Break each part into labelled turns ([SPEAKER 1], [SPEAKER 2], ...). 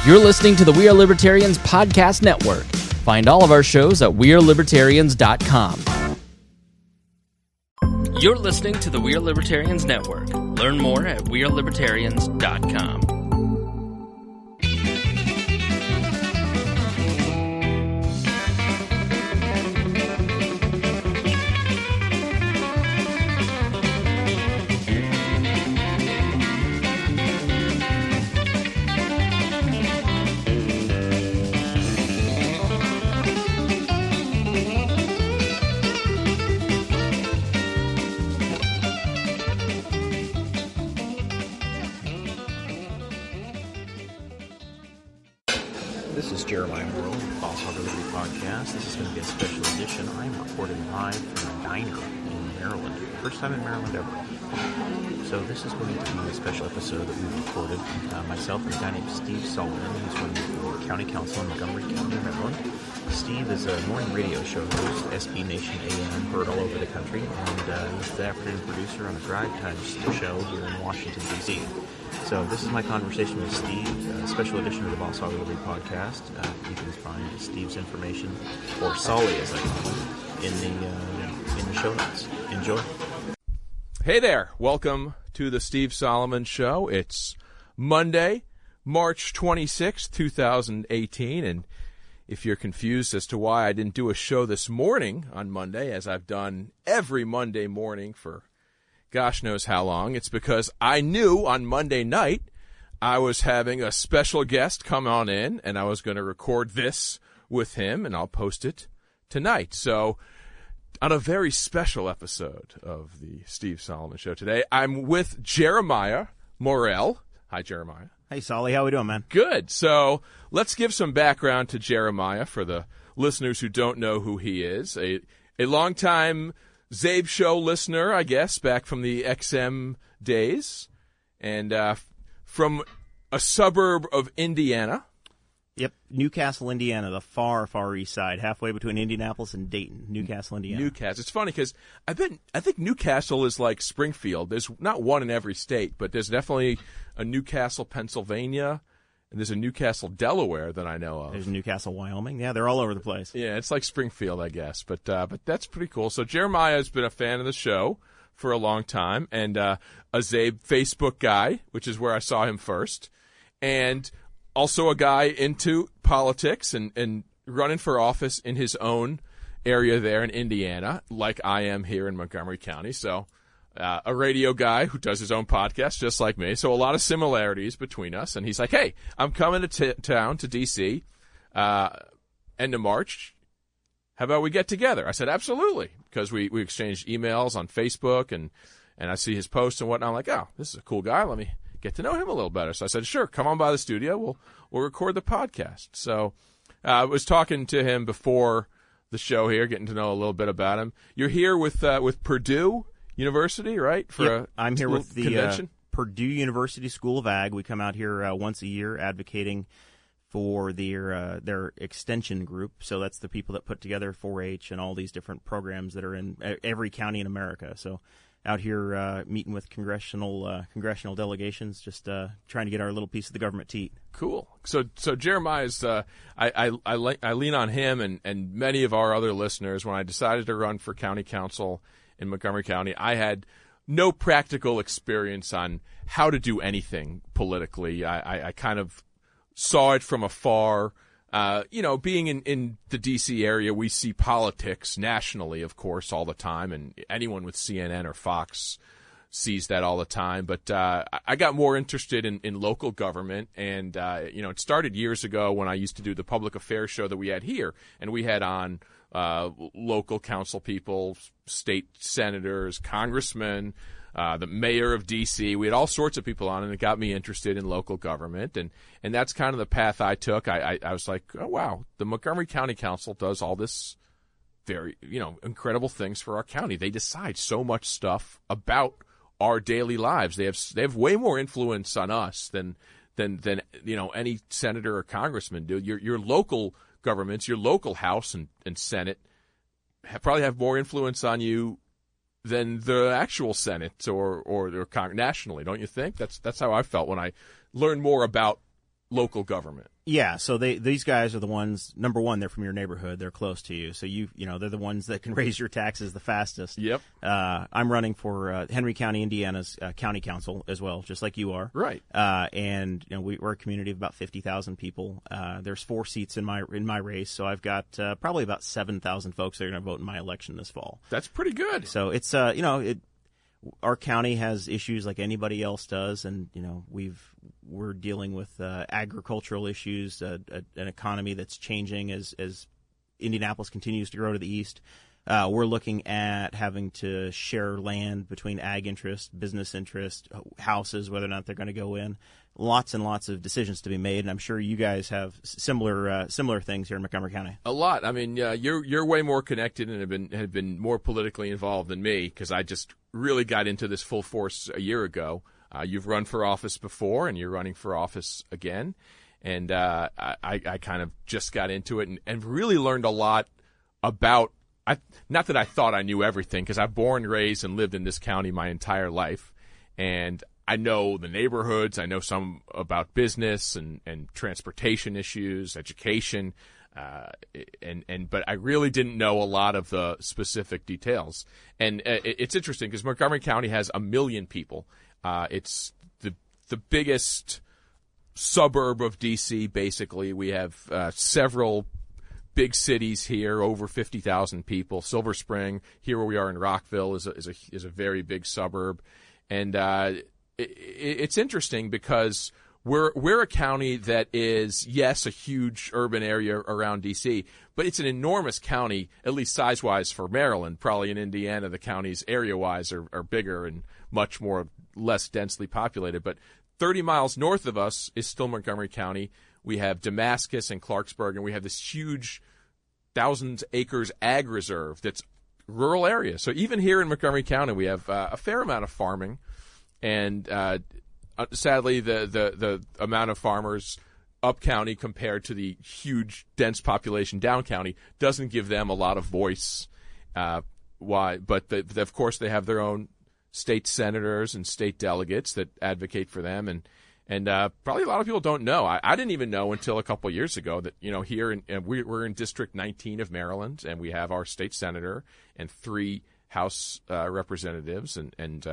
[SPEAKER 1] You're listening to the We Are Libertarians Podcast Network. Find all of our shows at wearelibertarians.com. You're listening to the We Are Libertarians Network. Learn more at wearelibertarians.com.
[SPEAKER 2] This is Jeremiah Morrell, Boss Liberty Podcast. This is going to be a special edition. I'm recording live from a diner in Maryland. First time in Maryland ever. So this is going to be a special episode that we've recorded. Myself and a guy named Steve Sullivan, who's from the County Council in Montgomery County, Maryland. Steve is a morning radio show host, SB Nation AM, heard all over the country, and he's the afternoon producer on a drive time show here in Washington, D.C. So this is my conversation with Steve, a special edition of the Boss Hog Liberty Podcast. You can find Steve's information, or Solly as I call him, in the show notes. Enjoy.
[SPEAKER 3] Hey there. Welcome to the Steve Solomon Show. It's Monday, March 26, 2018, and if you're confused as to why I didn't do a show this morning on Monday, as I've done every Monday morning for gosh knows how long, it's because I knew on Monday night I was having a special guest come on in, and I was going to record this with him, and I'll post it tonight. So on a very special episode of the Steve Solomon Show today, I'm with Jeremiah Morrell. Hi, Jeremiah.
[SPEAKER 2] Hey, Solly. How we doing, man?
[SPEAKER 3] Good. So let's give some background to Jeremiah for the listeners who don't know who he is. A longtime Zabe Show listener, I guess, back from the XM days, and from a suburb of Indiana.
[SPEAKER 2] Yep, Newcastle, Indiana, the far, far east side, halfway between Indianapolis and Dayton. Newcastle, Indiana.
[SPEAKER 3] Newcastle. It's funny because I think Newcastle is like Springfield. There's not one in every state, but there's definitely a Newcastle, Pennsylvania, and there's a Newcastle, Delaware that I know of.
[SPEAKER 2] There's Newcastle, Wyoming. Yeah, they're all over the place.
[SPEAKER 3] Yeah, it's like Springfield, I guess. But that's pretty cool. So Jeremiah has been a fan of the show for a long time, and a Zabe Facebook guy, which is where I saw him first, and also a guy into politics and running for office in his own area there in Indiana, like I am here in Montgomery County. So a radio guy who does his own podcast, just like me. So a lot of similarities between us. And he's like, hey, I'm coming to town to D.C. End of March. How about we get together? I said, absolutely, because we exchanged emails on Facebook, and I see his posts and whatnot. I'm like, oh, this is a cool guy. Let me get to know him a little better. So I said, sure, come on by the studio. We'll record the podcast. So I was talking to him before the show here, getting to know a little bit about him. You're here with Purdue University, right?
[SPEAKER 2] I'm here with the
[SPEAKER 3] convention?
[SPEAKER 2] Purdue University School of Ag. We come out here once a year advocating for their extension group. So that's the people that put together 4-H and all these different programs that are in every county in America. So out here meeting with congressional delegations, just trying to get our little piece of the government to eat.
[SPEAKER 3] Cool. So Jeremiah's I lean on him and many of our other listeners. When I decided to run for county council in Montgomery County, I had no practical experience on how to do anything politically. I kind of saw it from afar. Being in the D.C. area, we see politics nationally, of course, all the time, and anyone with CNN or Fox sees that all the time. But I got more interested in local government, and it started years ago when I used to do the public affairs show that we had here, and we had on local council people, state senators, congressmen, the mayor of D.C. We had all sorts of people on, and it got me interested in local government, and that's kind of the path I took. I was like, oh, wow, the Montgomery County Council does all this very, incredible things for our county. They decide so much stuff about our daily lives. They have way more influence on us than any senator or congressman do. Your local governments, your local House and Senate probably have more influence on you than the actual Senate or Congress nationally, don't you think? That's how I felt when I learned more about local government.
[SPEAKER 4] Yeah, so these guys are the ones. Number one, they're from your neighborhood. They're close to you, so they're the ones that can raise your taxes the fastest.
[SPEAKER 3] Yep.
[SPEAKER 4] I'm running for Henry County, Indiana's county council as well, just like you are.
[SPEAKER 3] Right.
[SPEAKER 4] And we're a community of about 50,000 people. There's 4 seats in my race, so I've got probably about 7,000 folks that are going to vote in my election this fall.
[SPEAKER 3] That's pretty good.
[SPEAKER 4] So it's our county has issues like anybody else does, and we're dealing with agricultural issues, an economy that's changing as Indianapolis continues to grow to the east. We're looking at having to share land between ag interest, business interest, houses, whether or not they're going to go in. Lots and lots of decisions to be made, and I'm sure you guys have similar things here in Montgomery County.
[SPEAKER 3] A lot. I mean, you're way more connected and have been more politically involved than me, because I just really got into this full force a year ago. You've run for office before, and you're running for office again, and I kind of just got into it and really learned a lot about. Not that I thought I knew everything, because I've born, raised, and lived in this county my entire life, and I know the neighborhoods. I know some about business and transportation issues, education, but I really didn't know a lot of the specific details. And it's interesting because Montgomery County has 1 million people. It's the biggest suburb of D.C. Basically, we have several big cities here, over 50,000 people. Silver Spring, here where we are in Rockville, is a very big suburb, and it's interesting because we're a county that is, yes, a huge urban area around D.C., but it's an enormous county, at least size-wise for Maryland. Probably in Indiana, the counties area-wise are bigger and much less densely populated. But 30 miles north of us is still Montgomery County. We have Damascus and Clarksburg, and we have this huge 1,000 acres ag reserve that's rural area. So even here in Montgomery County, we have a fair amount of farming, and sadly, the amount of farmers up county compared to the huge dense population down county doesn't give them a lot of voice. Why? But of course, they have their own state senators and state delegates that advocate for them, and probably a lot of people don't know. I didn't even know until a couple of years ago that here we're in District 19 of Maryland, and we have our state senator and 3 House representatives, and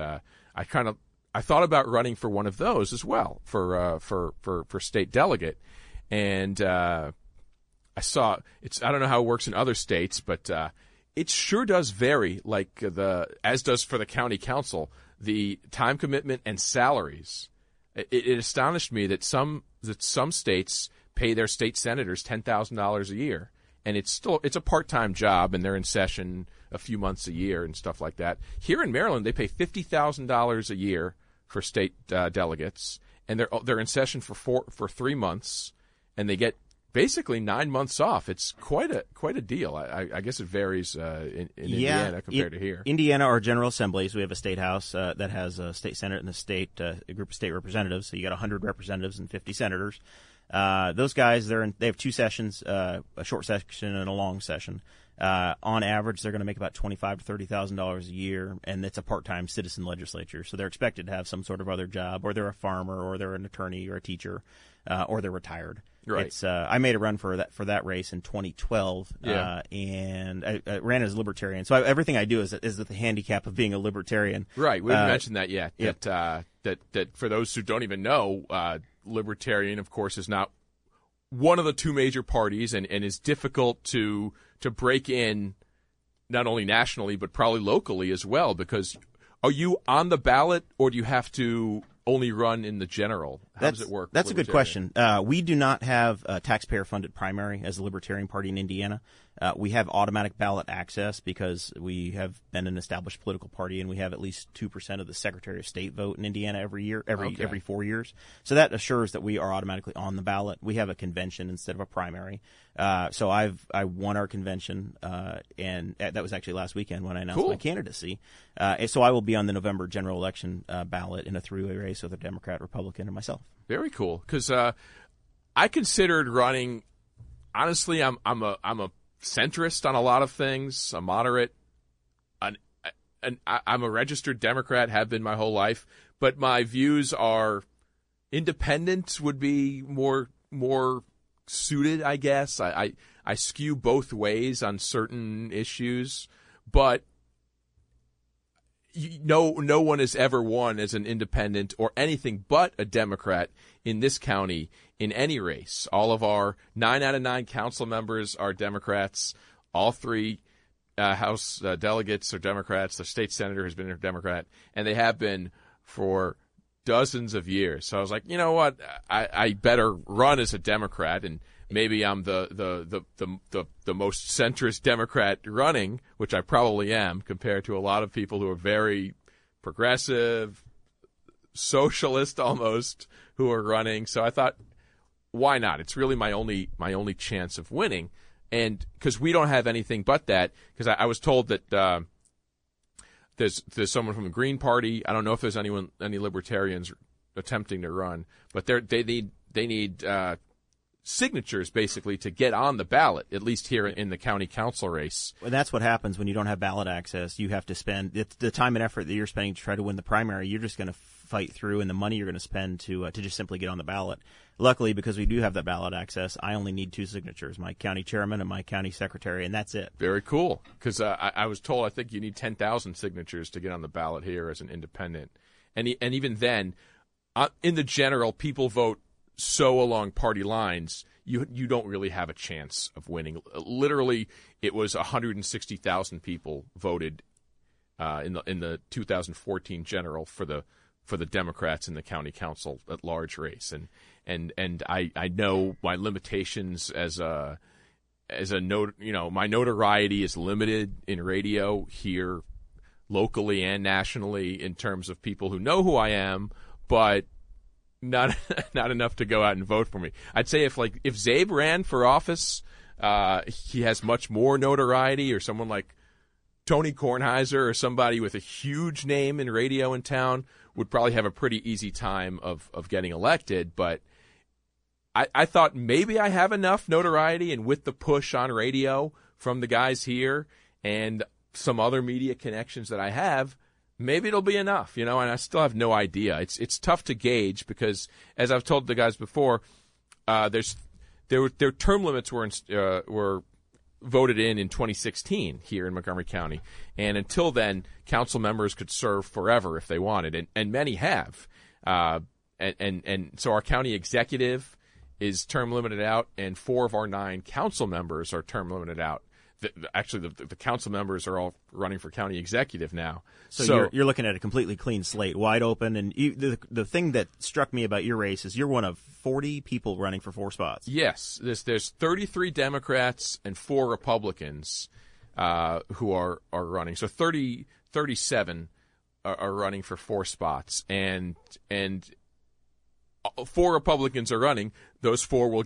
[SPEAKER 3] I thought about running for one of those as well for state delegate, and I saw I don't know how it works in other states, but it sure does vary, as does for the county council, the time commitment and salaries. It astonished me that some states pay their state senators $10,000 a year, and it's a part-time job, and they're in session a few months a year and stuff like that. Here in Maryland, they pay $50,000 a year for state delegates, and they're in session for 3 months, and they get basically 9 months off. It's quite a deal. I guess it varies in Indiana compared to here.
[SPEAKER 4] Indiana, our General Assemblies, we have a state house that has a state senate and a group of state representatives. So you got 100 representatives and 50 senators. Those guys, they have 2 sessions, a short session and a long session. On average, they're going to make about $25,000 to $30,000 a year, and it's a part-time citizen legislature. So they're expected to have some sort of other job, or they're a farmer, or they're an attorney, or a teacher, or they're retired.
[SPEAKER 3] Right.
[SPEAKER 4] I made a run for that race in 2012, and I ran as a libertarian. So everything I do is with the handicap of being a libertarian.
[SPEAKER 3] Right. We haven't mentioned that yet.
[SPEAKER 4] Yep.
[SPEAKER 3] That for those who don't even know, libertarian, of course, is not one of the 2 major parties, and is difficult to break in, not only nationally but probably locally as well. Because are you on the ballot, or do you have to only run in the general? How does it work?
[SPEAKER 4] That's a good question. We do not have a taxpayer-funded primary as a Libertarian Party in Indiana. We have automatic ballot access because we have been an established political party, and we have at least 2% of the Secretary of State vote in Indiana every 4 years. So that assures that we are automatically on the ballot. We have a convention instead of a primary. So I won our convention, and that was actually last weekend when I announced my candidacy. So I will be on the November general election ballot in a 3-way race with a Democrat, Republican, and myself.
[SPEAKER 3] Very cool, because I considered running. Honestly, I'm a centrist on a lot of things, a moderate. I'm a registered Democrat, have been my whole life, but my views are independent would be more suited, I guess. I skew both ways on certain issues, but no one has ever won as an independent or anything but a Democrat in this county in any race. All of our 9 out of 9 council members are Democrats. All 3 House delegates are Democrats. The state senator has been a Democrat, and they have been for dozens of years. So I was like, you know what? I better run as a Democrat, and maybe I'm the most centrist Democrat running, which I probably am compared to a lot of people who are very progressive, socialist almost, who are running. So I thought, why not? It's really my only chance of winning, and because we don't have anything but that. Because I was told that there's someone from the Green Party. I don't know if there's any libertarians attempting to run, but they need signatures basically to get on the ballot, at least here in the county council race.
[SPEAKER 4] And that's what happens when you don't have ballot access. You have to spend the time and effort that you're spending to try to win the primary. You're just going to fight through, and the money you're going to spend to just simply get on the ballot. Luckily, because we do have that ballot access, I only need 2 signatures: my county chairman and my county secretary, and that's it.
[SPEAKER 3] Very cool. Because I was told I think you need 10,000 signatures to get on the ballot here as an independent, and even then, in the general, people vote so along party lines, you don't really have a chance of winning. Literally, it was 160,000 people voted in the 2014 general for the Democrats in the county council at large race, and I know my limitations as a my notoriety is limited in radio here, locally and nationally, in terms of people who know who I am, but not enough to go out and vote for me. I'd say if Czaban ran for office, he has much more notoriety, or someone like Tony Kornheiser or somebody with a huge name in radio in town would probably have a pretty easy time of getting elected. But I thought maybe I have enough notoriety, and with the push on radio from the guys here and some other media connections that I have, maybe it'll be enough, and I still have no idea. It's tough to gauge because, as I've told the guys before, their term limits were voted in 2016 here in Montgomery County, and until then, council members could serve forever if they wanted, and many have, and so our county executive is term limited out, and 4 of our 9 council members are term limited out. Actually, the council members are all running for county executive now.
[SPEAKER 4] So you're looking at a completely clean slate, wide open. And the thing that struck me about your race is you're one of 40 people running for 4 spots.
[SPEAKER 3] Yes, there's 33 Democrats and 4 Republicans who are running. So 37 are running for 4 spots, and 4 Republicans are running. Those 4 will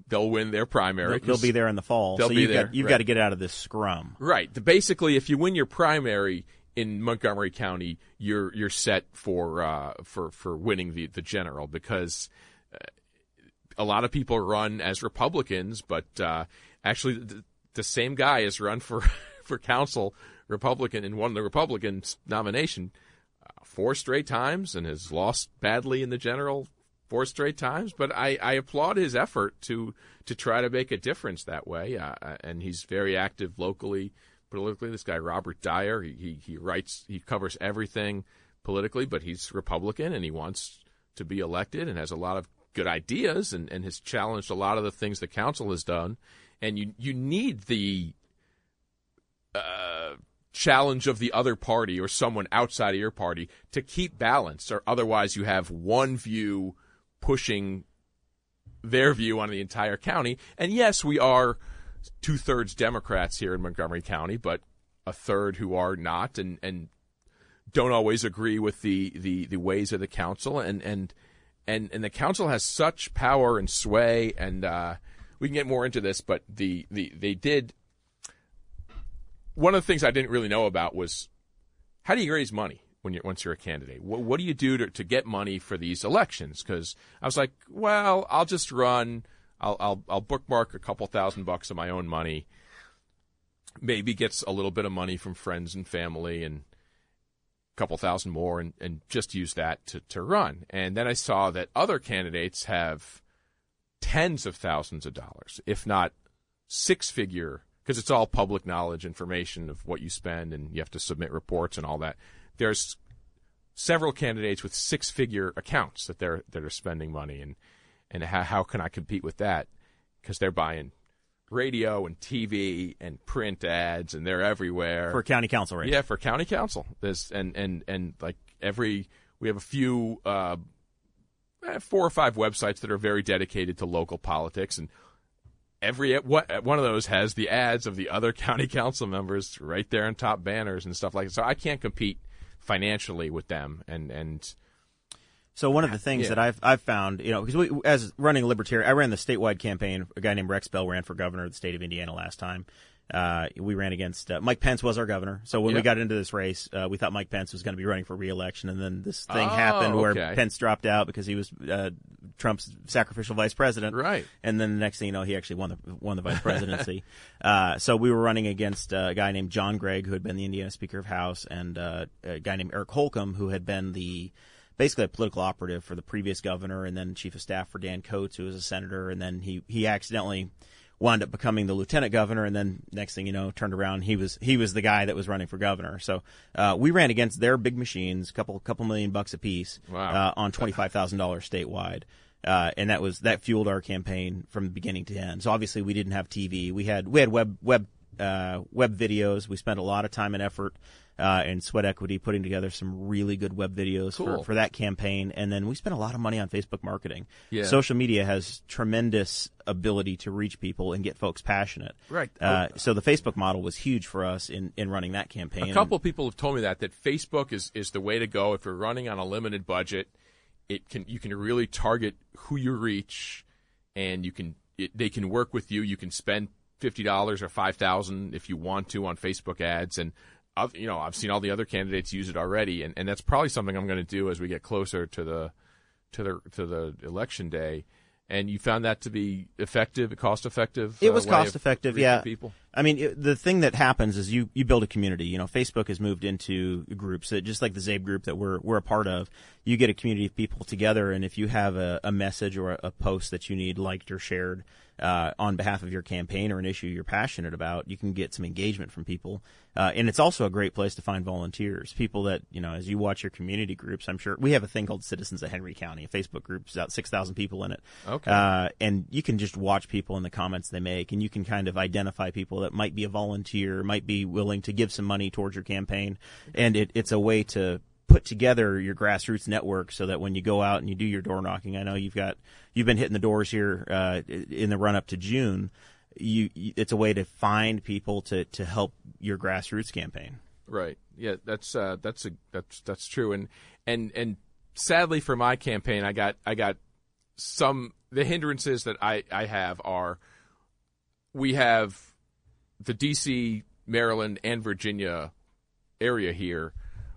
[SPEAKER 3] they'll win their primary.
[SPEAKER 4] They'll be there in the fall.
[SPEAKER 3] So
[SPEAKER 4] you've got to get out of this scrum.
[SPEAKER 3] Right. Basically, if you win your primary in Montgomery County, you're set for winning the general, because a lot of people run as Republicans, but actually the same guy has run for council Republican and won the Republican nomination 4 straight times and has lost badly in the general 4 straight times, but I applaud his effort to try to make a difference that way, and he's very active locally, politically. This guy Robert Dyer, he writes, he covers everything politically, but he's Republican and he wants to be elected and has a lot of good ideas and has challenged a lot of the things the council has done, and you need the challenge of the other party or someone outside of your party to keep balance, or otherwise you have one view pushing their view on the entire county. And yes, we are 2/3 Democrats here in Montgomery County, but a third who are not and don't always agree with the ways of the council. And the council has such power and sway, and we can get more into this, but they did. One of the things I didn't really know about was, how do you raise money once you're a candidate? What do you do to get money for these elections? Because I was like, well, I'll just run. I'll bookmark a couple $1,000 of my own money. Maybe gets a little bit of money from friends and family, and couple thousand more and just use that to run. And then I saw that other candidates have tens of thousands of dollars, if not six-figure, because it's all public knowledge information of what you spend, and you have to submit reports and all that. There's several candidates with six-figure accounts that they're spending money, and how can I compete with that? Because they're buying radio and TV and print ads, and they're everywhere
[SPEAKER 4] for county council, right?
[SPEAKER 3] Yeah, for county council. There's like we have a few 4 or 5 websites that are very dedicated to local politics, and one of those has the ads of the other county council members right there in top banners and stuff like that. So I can't compete financially with them, and
[SPEAKER 4] so one of the things that I've found, because as running Libertarian, I ran the statewide campaign. A guy named Rex Bell ran for governor of the state of Indiana last time. We ran against Mike Pence was our governor. So when we got into this race, we thought Mike Pence was going to be running for re-election, and then this thing happened where Pence dropped out because he was Trump's sacrificial vice president.
[SPEAKER 3] Right.
[SPEAKER 4] And then the next thing you know, he actually won the vice presidency. So we were running against a guy named John Gregg, who had been the Indiana Speaker of House, and a guy named Eric Holcomb, who had been basically a political operative for the previous governor, and then chief of staff for Dan Coates, who was a senator, and then he accidentally wound up becoming the lieutenant governor, and then next thing you know, turned around, he was the guy that was running for governor. So we ran against their big machines, couple $1 million a piece.
[SPEAKER 3] Wow.
[SPEAKER 4] On $25,000 statewide. And that fueled our campaign from beginning to end. So obviously we didn't have TV. We had web videos. We spent a lot of time and effort and sweat equity putting together some really good web videos for that campaign. And then we spent a lot of money on Facebook marketing. Yeah. Social media has tremendous ability to reach people and get folks passionate.
[SPEAKER 3] Right.
[SPEAKER 4] So the Facebook model was huge for us in running that campaign.
[SPEAKER 3] A couple of people have told me that Facebook is the way to go if you're running on a limited budget. You can really target who you reach, and they can work with you. You can spend $50 or $5,000 if you want to on Facebook ads, and I've seen all the other candidates use it already, and that's probably something I'm going to do as we get closer to the election day. And you found that to be effective, cost effective.
[SPEAKER 4] It was cost effective, yeah.
[SPEAKER 3] People?
[SPEAKER 4] I mean, the thing that happens is you build a community. Facebook has moved into groups, just like the ZABE group that we're a part of. You get a community of people together, and if you have a message or a post that you need liked or shared on behalf of your campaign or an issue you're passionate about, you can get some engagement from people. And it's also a great place to find volunteers, people that, as you watch your community groups, I'm sure we have a thing called Citizens of Henry County, a Facebook group, about 6,000 people in it.
[SPEAKER 3] Okay.
[SPEAKER 4] And you can just watch people in the comments they make, and you can kind of identify people that might be a volunteer, might be willing to give some money towards your campaign. And it's a way to put together your grassroots network so that when you go out and you do your door knocking, I know you've been hitting the doors here in the run up to June. It's a way to find people to help your grassroots campaign.
[SPEAKER 3] Right. Yeah, that's true. And sadly for my campaign, I got the hindrances that I have are, we have the D.C., Maryland, and Virginia area here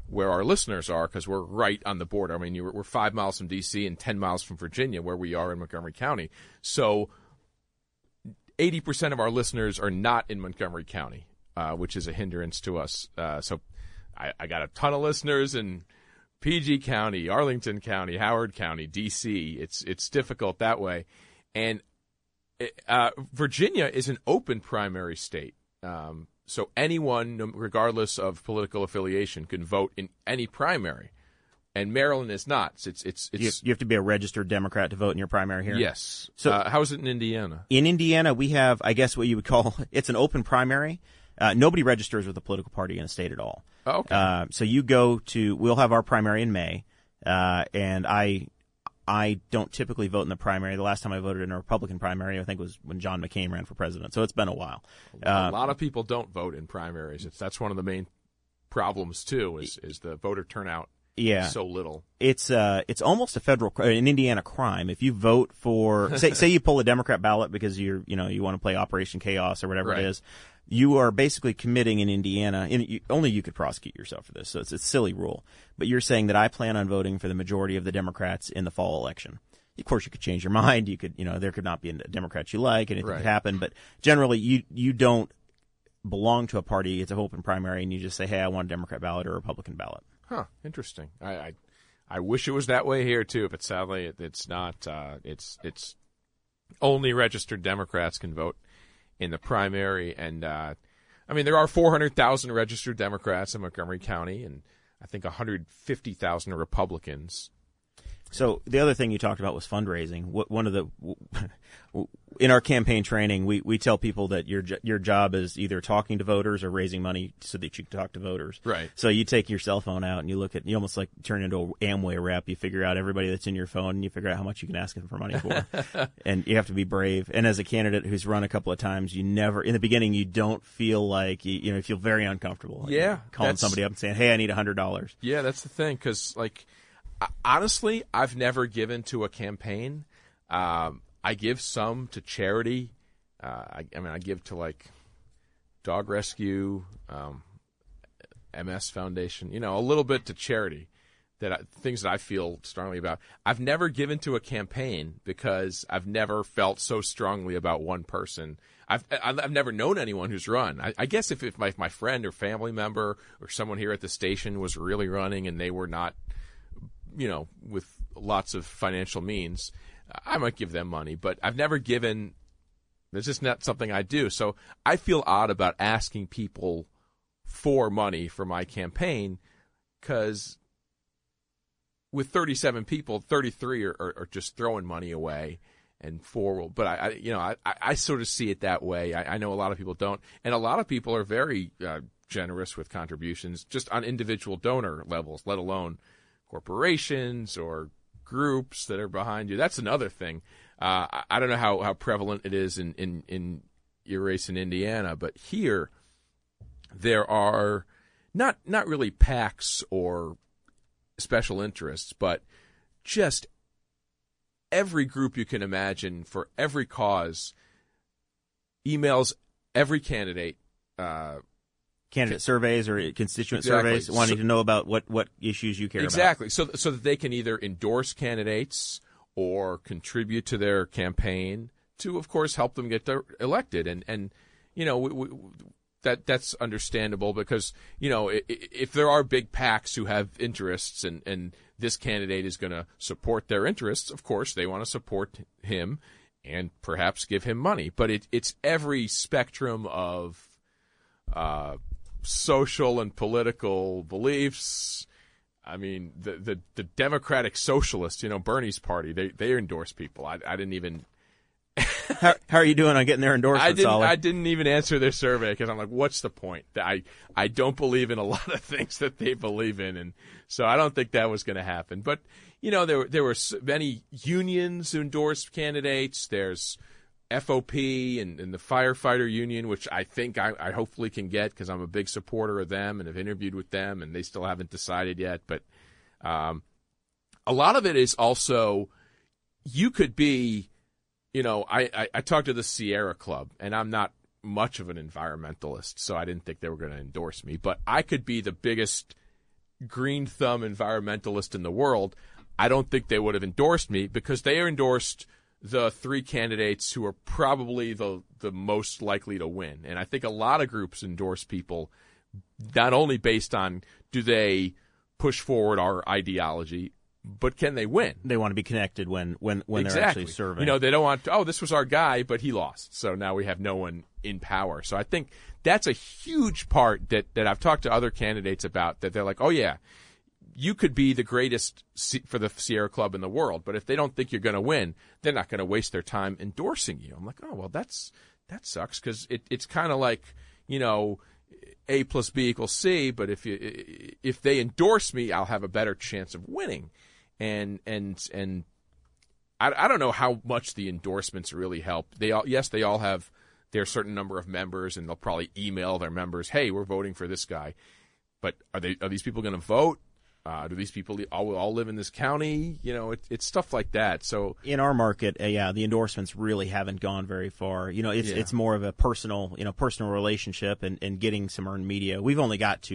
[SPEAKER 3] where our listeners are, because we're right on the border. I mean, we're 5 miles from D.C. and 10 miles from Virginia, where we are in Montgomery County. So 80% of our listeners are not in Montgomery County, which is a hindrance to us. So I got a ton of listeners in PG County, Arlington County, Howard County, D.C. It's difficult that way. And Virginia is an open primary state. So anyone, regardless of political affiliation, can vote in any primary, and Maryland is not. It's
[SPEAKER 4] you have to be a registered Democrat to vote in your primary here.
[SPEAKER 3] Yes.
[SPEAKER 4] So
[SPEAKER 3] how is it in Indiana?
[SPEAKER 4] In Indiana, we have, I guess, what you would call it's an open primary. Nobody registers with a political party in the state at all.
[SPEAKER 3] Oh, okay.
[SPEAKER 4] So we'll have our primary in May, and I don't typically vote in the primary. The last time I voted in a Republican primary, I think, was when John McCain ran for president. So it's been a while.
[SPEAKER 3] A lot of people don't vote in primaries. That's one of the main problems too. Is the voter turnout?
[SPEAKER 4] Yeah,
[SPEAKER 3] so little.
[SPEAKER 4] It's almost an Indiana crime if you vote for say you pull a Democrat ballot because you want to play Operation Chaos or whatever it is. You are basically committing in Indiana, and only you could prosecute yourself for this, so it's a silly rule. But you're saying that I plan on voting for the majority of the Democrats in the fall election. Of course, you could change your mind. You could, there could not be a Democrat you like, anything could happen. But generally, you don't belong to a party. It's an open primary, and you just say, hey, I want a Democrat ballot or a Republican ballot.
[SPEAKER 3] Huh. Interesting. I wish it was that way here too, but sadly it's not. It's only registered Democrats can vote in the primary, and there are 400,000 registered Democrats in Montgomery County, and I think 150,000 Republicans.
[SPEAKER 4] So the other thing you talked about was fundraising. One of the in our campaign training, we tell people that your job is either talking to voters or raising money so that you can talk to voters.
[SPEAKER 3] Right.
[SPEAKER 4] So you take your cell phone out and you almost like turn into an Amway rep. You figure out everybody that's in your phone and you figure out how much you can ask them for money for. And you have to be brave. And as a candidate who's run a couple of times, in the beginning you don't feel like you feel very uncomfortable.
[SPEAKER 3] Yeah.
[SPEAKER 4] Calling somebody up and saying, "Hey, I need $100."
[SPEAKER 3] Yeah, that's the thing, because honestly, I've never given to a campaign. I give some to charity. I give to dog rescue, MS Foundation. A little bit to charity. Things that I feel strongly about. I've never given to a campaign because I've never felt so strongly about one person. I've never known anyone who's run. I guess if my friend or family member or someone here at the station was really running and they were not, with lots of financial means, I might give them money. But I've never given. It's just not something I do. So I feel odd about asking people for money for my campaign, because with 37 people, 33 are just throwing money away, and 4 will. But I sort of see it that way. I know a lot of people don't, and a lot of people are very generous with contributions, just on individual donor levels, let alone corporations or groups that are behind you. That's another thing. I don't know how prevalent it is in your race in Indiana, but here there are not really PACs or special interests, but just every group you can imagine for every cause emails every candidate.
[SPEAKER 4] Candidate surveys or constituent surveys, wanting to know about what issues you care about.
[SPEAKER 3] Exactly, so that they can either endorse candidates or contribute to their campaign to, of course, help them get elected. And that's understandable, because if there are big PACs who have interests and this candidate is going to support their interests, of course they want to support him and perhaps give him money. But it's every spectrum of social and political beliefs. I mean, the Democratic Socialists, Bernie's party, they endorse people. I didn't even.
[SPEAKER 4] How are you doing on getting their endorsements?
[SPEAKER 3] I didn't even answer their survey, because I'm like, what's the point? I don't believe in a lot of things that they believe in, and so I don't think that was going to happen. But there were many unions who endorsed candidates. There's FOP and the firefighter union, which I think I hopefully can get, because I'm a big supporter of them and have interviewed with them, and they still haven't decided yet. But a lot of it is also, you could be, I talked to the Sierra Club, and I'm not much of an environmentalist, so I didn't think they were going to endorse me. But I could be the biggest green thumb environmentalist in the world. I don't think they would have endorsed me, because they endorsed the 3 candidates who are probably the most likely to win. And I think a lot of groups endorse people not only based on do they push forward our ideology, but can they win?
[SPEAKER 4] They want to be connected when
[SPEAKER 3] exactly.
[SPEAKER 4] They're actually serving.
[SPEAKER 3] They don't want, this was our guy, but he lost, so now we have no one in power. So I think that's a huge part that I've talked to other candidates about, that they're like, oh yeah, you could be the greatest for the Sierra Club in the world, but if they don't think you're going to win, they're not going to waste their time endorsing you. I'm like, oh, well, that sucks, because it's kind of like, A plus B equals C, but if they endorse me, I'll have a better chance of winning. And I don't know how much the endorsements really help. They all have their certain number of members, and they'll probably email their members, hey, we're voting for this guy. But are these people going to vote? Do these people all live in this county? It's stuff like that. So
[SPEAKER 4] in our market, the endorsements really haven't gone very far. It's more of a personal relationship and getting some earned media. We've got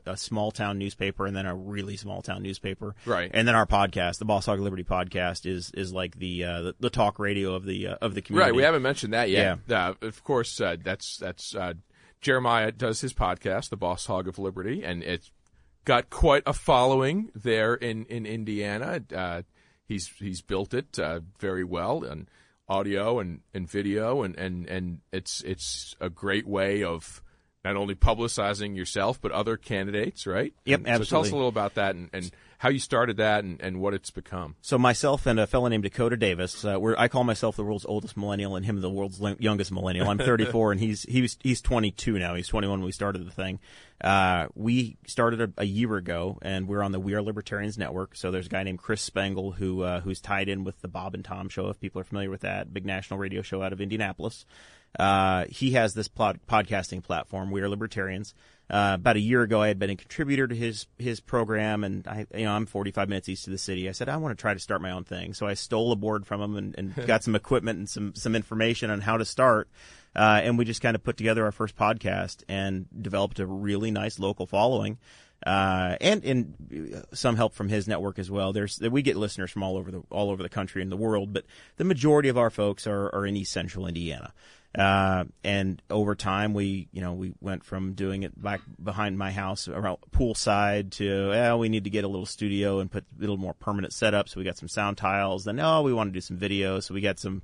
[SPEAKER 4] a small town newspaper, and then a really small town newspaper,
[SPEAKER 3] right? And
[SPEAKER 4] then our podcast, the Boss Hog of Liberty podcast, is like the talk radio of the community.
[SPEAKER 3] Right. We haven't mentioned that yet. Yeah. Of course, that's Jeremiah does his podcast, the Boss Hog of Liberty, and it's got quite a following there in Indiana. He's built it very well in audio and video, and it's a great way of not only publicizing yourself but other candidates, right?
[SPEAKER 4] Yep,
[SPEAKER 3] and
[SPEAKER 4] absolutely.
[SPEAKER 3] So tell us a little about that and how you started that and what it's become.
[SPEAKER 4] So myself and a fellow named Dakota Davis, I call myself the world's oldest millennial and him the world's youngest millennial. I'm 34 and he's 22 now. He's 21 when we started the thing. We started a year ago, and we're on the We Are Libertarians network. So there's a guy named Chris Spangle who's tied in with the Bob and Tom show, if people are familiar with that, big national radio show out of Indianapolis. He has this podcasting platform, We Are Libertarians. About a year ago, I had been a contributor to his program, and I'm 45 minutes east of the city. I said, I want to try to start my own thing. So I stole a board from him and got some equipment and some information on how to start. And we just kind of put together our first podcast and developed a really nice local following. And some help from his network as well. We get listeners from all over the country and the world, but the majority of our folks are in East Central Indiana. And over time, we went from doing it back behind my house around poolside to, we need to get a little studio and put a little more permanent setup. So we got some sound tiles. Then, we want to do some video. So we got some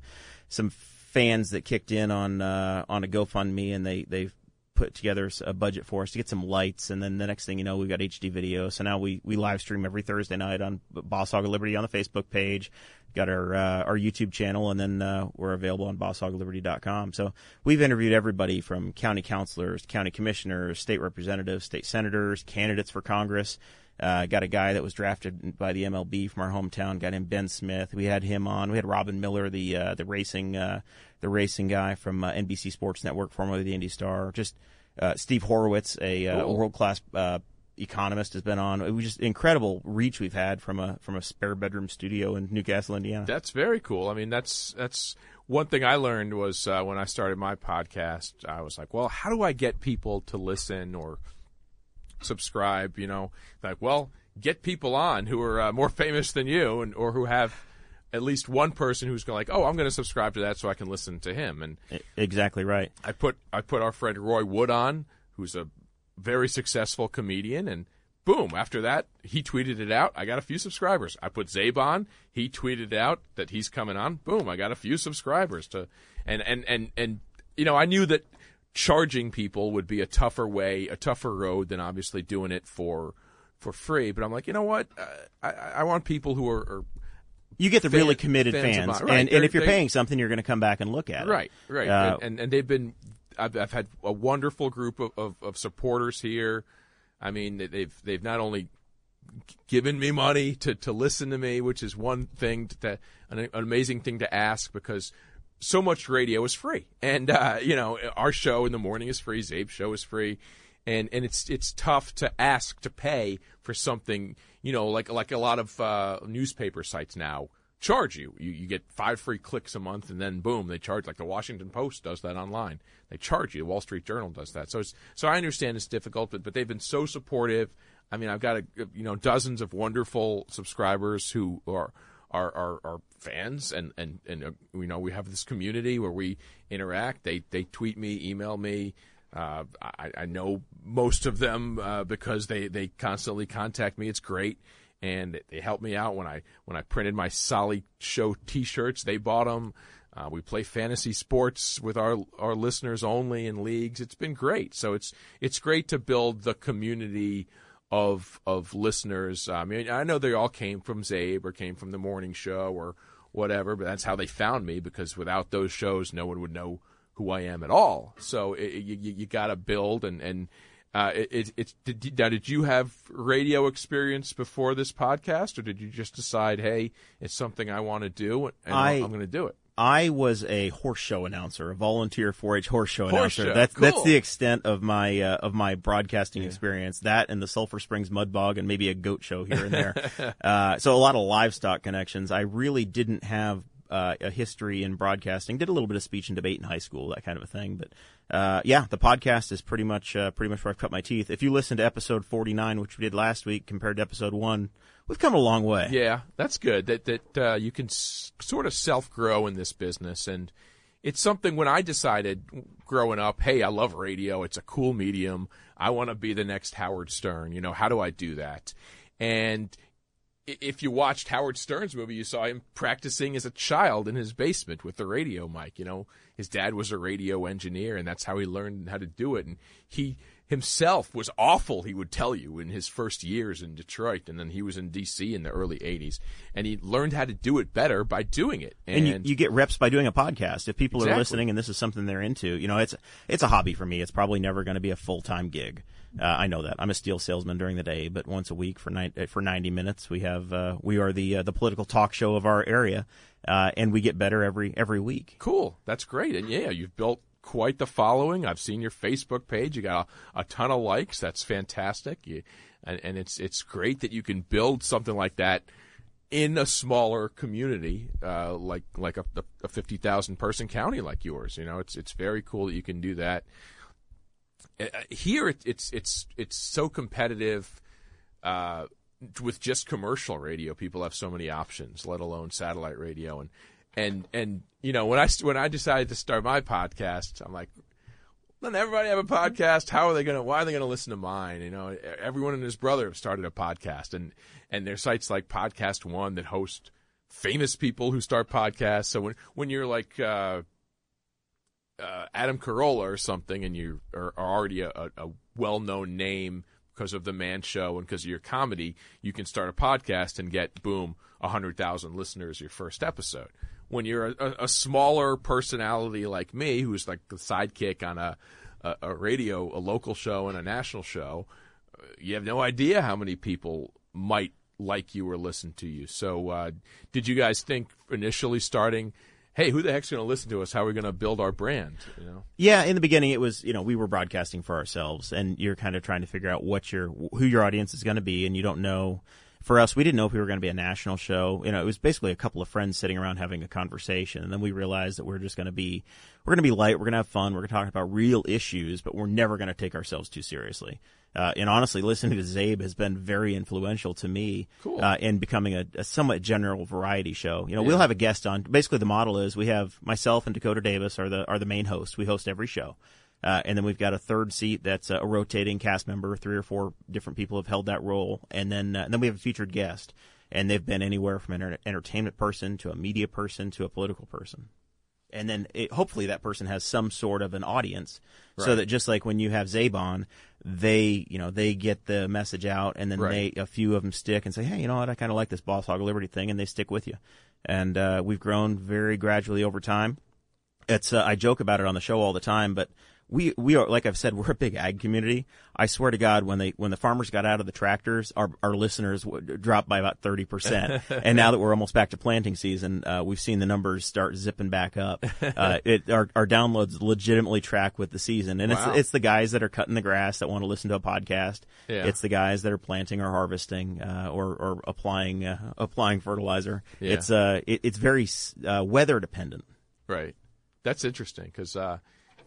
[SPEAKER 4] fans that kicked in on a GoFundMe, and they've put together a budget for us to get some lights. And then the next thing you know, we've got HD video. So now we live stream every Thursday night on Boss Hog of Liberty on the Facebook page. Got our YouTube channel, and then we're available on bosshogliberty.com. So we've interviewed everybody from county councilors, county commissioners, state representatives, state senators, candidates for Congress. Got a guy that was drafted by the MLB from our hometown, guy named Ben Smith. We had him on. We had Robin Miller, the racing guy from NBC Sports Network, formerly the Indy Star. Just Steve Horowitz, a world-class economist, has been on. It was just incredible reach we've had from a spare bedroom studio in Newcastle, Indiana.
[SPEAKER 3] That's very cool. I mean, that's one thing I learned was when I started my podcast. I was like, well, how do I get people to listen or subscribe? Get people on who are more famous than you, or who have at least one person who's going like, I'm going to subscribe to that so I can listen to him. And
[SPEAKER 4] exactly right.
[SPEAKER 3] I put our friend Roy Wood on, who's a very successful comedian, and boom, after that, he tweeted it out. I got a few subscribers. I put Czaban. He tweeted out that he's coming on. Boom, I got a few subscribers. And I knew that charging people would be a tougher road than obviously doing it for free. But I'm like, you know what? I want people who are
[SPEAKER 4] you get the really committed fans. Right. And if you're paying something, you're going to come back and look at it.
[SPEAKER 3] Right. And they've been. I've had a wonderful group of supporters here. I mean, they've not only given me money to listen to me, which is one thing, an amazing thing to ask, because so much radio is free. And, our show in the morning is free. Zabe's show is free. And it's tough to ask to pay for something, like a lot of newspaper sites now charge you. You get 5 free clicks a month, and then boom, they charge. Like the Washington Post does that online. They charge you. The Wall Street Journal does that. So I understand it's difficult, but they've been so supportive. I mean, I've got dozens of wonderful subscribers who are fans, and we have this community where we interact. They tweet me, email me. I know most of them because they constantly contact me. It's great. And they helped me out when I printed my Solly Show T-shirts. They bought them. We play fantasy sports with our listeners only in leagues. It's been great. So it's great to build the community of listeners. I mean, I know they all came from Zabe or came from the morning show or whatever, but that's how they found me, because without those shows, no one would know who I am at all. So you got to build and. Did you have radio experience before this podcast, or did you just decide, hey, it's something I want to do, and I'm going to do it?
[SPEAKER 4] I was a horse show announcer, a volunteer 4-H horse show announcer.
[SPEAKER 3] Show.
[SPEAKER 4] That's
[SPEAKER 3] Cool.
[SPEAKER 4] the extent of my broadcasting experience. That and the Sulphur Springs Mud Bog, and maybe a goat show here and there. So a lot of livestock connections. I really didn't have a history in broadcasting. Did a little bit of speech and debate in high school, that kind of a thing. But the podcast is pretty much where I've cut my teeth. If you listen to episode 49, which we did last week, compared to episode 1, we've come a long way.
[SPEAKER 3] Yeah, that's good. That you can sort of self-grow in this business, and it's something when I decided growing up, hey, I love radio. It's a cool medium. I want to be the next Howard Stern. How do I do that? And if you watched Howard Stern's movie, you saw him practicing as a child in his basement with the radio mic. His dad was a radio engineer, and that's how he learned how to do it. And he himself was awful, he would tell you, in his first years in Detroit, and then he was in D.C. in the early 80s. And he learned how to do it better by doing it.
[SPEAKER 4] And you get reps by doing a podcast. If people
[SPEAKER 3] Exactly.
[SPEAKER 4] are listening and this is something they're into, it's a hobby for me. It's probably never going to be a full-time gig. I know that. I'm a steel salesman during the day, but once a week for 90 minutes, we are the political talk show of our area, and we get better every week.
[SPEAKER 3] Cool. That's great. And yeah, you've built quite the following. I've seen your Facebook page. You got a ton of likes. That's fantastic. And it's great that you can build something like that in a smaller community, like a 50,000 person county like yours. It's very cool that you can do that. Here, it's so competitive with just commercial radio. People have so many options, let alone satellite radio. And when I decided to start my podcast, I'm like, let everybody have a podcast. Why are they gonna listen to mine? Everyone and his brother have started a podcast, and there's sites like Podcast One that host famous people who start podcasts. So when you're like Adam Carolla or something, and you are already a well-known name because of the Man Show and because of your comedy, you can start a podcast and get, boom, 100,000 listeners your first episode. When you're a smaller personality like me, who's like the sidekick on a radio, a local show and a national show, you have no idea how many people might like you or listen to you. So did you guys think initially starting, hey, who the heck's going to listen to us? How are we going to build our brand?
[SPEAKER 4] Yeah, in the beginning it was, we were broadcasting for ourselves, and you're kind of trying to figure out who your audience is going to be, and you don't know. For us, we didn't know if we were going to be a national show. It was basically a couple of friends sitting around having a conversation, and then we realized that we're going to be light, we're going to have fun, we're going to talk about real issues, but we're never going to take ourselves too seriously. And honestly, listening to Czaban has been very influential to me.
[SPEAKER 3] Cool.
[SPEAKER 4] In becoming a somewhat general variety show. We'll have a guest on. Basically, the model is we have myself and Dakota Davis are the main hosts. We host every show. And then we've got a third seat that's a rotating cast member. 3 or 4 different people have held that role. And then we have a featured guest. And they've been anywhere from an entertainment person to a media person to a political person. And then hopefully that person has some sort of an audience, right, so that just like when you have Czaban, they get the message out, and then
[SPEAKER 3] right,
[SPEAKER 4] a few of them stick and say, hey, you know what, I kind of like this Boss Hog of Liberty thing, and they stick with you. And we've grown very gradually over time. I joke about it on the show all the time, but we are, like I've said, we're a big ag community. I swear to God, when the farmers got out of the tractors, our listeners dropped by about 30%. And now that we're almost back to planting season, we've seen the numbers start zipping back up. Our downloads legitimately track with the season, and
[SPEAKER 3] wow,
[SPEAKER 4] it's the guys that are cutting the grass that want to listen to a podcast.
[SPEAKER 3] Yeah.
[SPEAKER 4] It's the guys that are planting or harvesting or applying fertilizer.
[SPEAKER 3] Yeah.
[SPEAKER 4] It's very weather dependent.
[SPEAKER 3] Right. That's interesting because.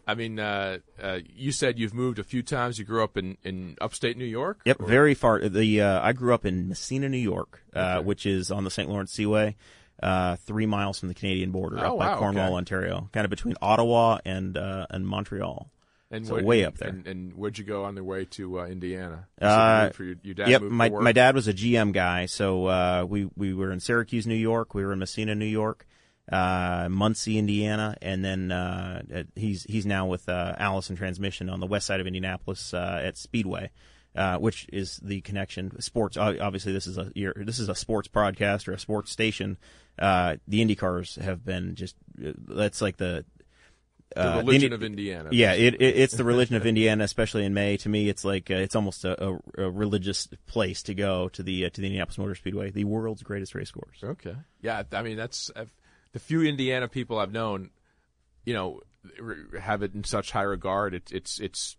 [SPEAKER 3] You said you've moved a few times. You grew up in upstate New York?
[SPEAKER 4] Yep, very far. I grew up in Messina, New York,
[SPEAKER 3] okay,
[SPEAKER 4] which is on the St. Lawrence Seaway, 3 miles from the Canadian border, up by Cornwall,
[SPEAKER 3] okay,
[SPEAKER 4] Ontario, kind of between Ottawa and Montreal.
[SPEAKER 3] And
[SPEAKER 4] so way up there.
[SPEAKER 3] And where'd you go on the way to Indiana? Your dad
[SPEAKER 4] yep,
[SPEAKER 3] moved
[SPEAKER 4] my
[SPEAKER 3] for work?
[SPEAKER 4] my dad was a GM guy, so we were in Syracuse, New York. We were in Messina, New York. Muncie, Indiana, and then he's now with Allison Transmission on the west side of Indianapolis at Speedway, which is the connection. Sports, obviously, this is a sports broadcast or a sports station. The Indy cars have been just that's like the
[SPEAKER 3] religion of Indiana.
[SPEAKER 4] Yeah, it's the religion of Indiana, especially in May. To me, it's like it's almost a religious place to go to the Indianapolis Motor Speedway, the world's greatest race course.
[SPEAKER 3] Okay, yeah, that's. The few Indiana people I've known, have it in such high regard. It's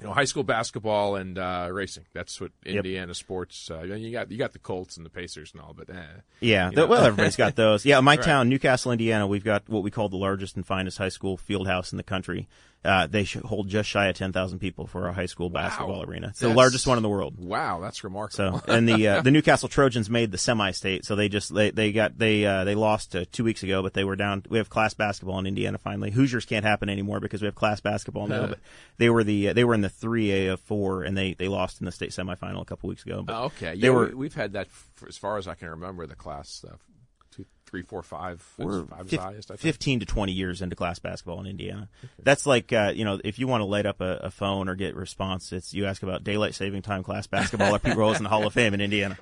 [SPEAKER 3] high school basketball and racing. That's what Indiana sports. You got the Colts and the Pacers and all, but
[SPEAKER 4] well, everybody's got those. Yeah, my
[SPEAKER 3] Right.
[SPEAKER 4] town, Newcastle, Indiana, we've got what we call the largest and finest high school field house in the country. They hold just shy of 10,000 people for our high school basketball arena. It's the largest one in the world.
[SPEAKER 3] Wow, that's remarkable.
[SPEAKER 4] So, and the Newcastle Trojans made the semi-state, so they lost 2 weeks ago, but they were down. We have class basketball in Indiana finally. Hoosiers can't happen anymore because we have class basketball now. But they were in the 3A of 4, and they lost in the state semifinal a couple weeks ago. But
[SPEAKER 3] okay, yeah, we've had that for as far as I can remember. The class stuff. 2, 3, 4, 5.
[SPEAKER 4] We're
[SPEAKER 3] 5 is highest, I think.
[SPEAKER 4] 15 to 20 years into class basketball in Indiana. That's like, if you want to light up a phone or get response, you ask about daylight saving time class basketball or Pete Rose in the Hall of Fame in Indiana.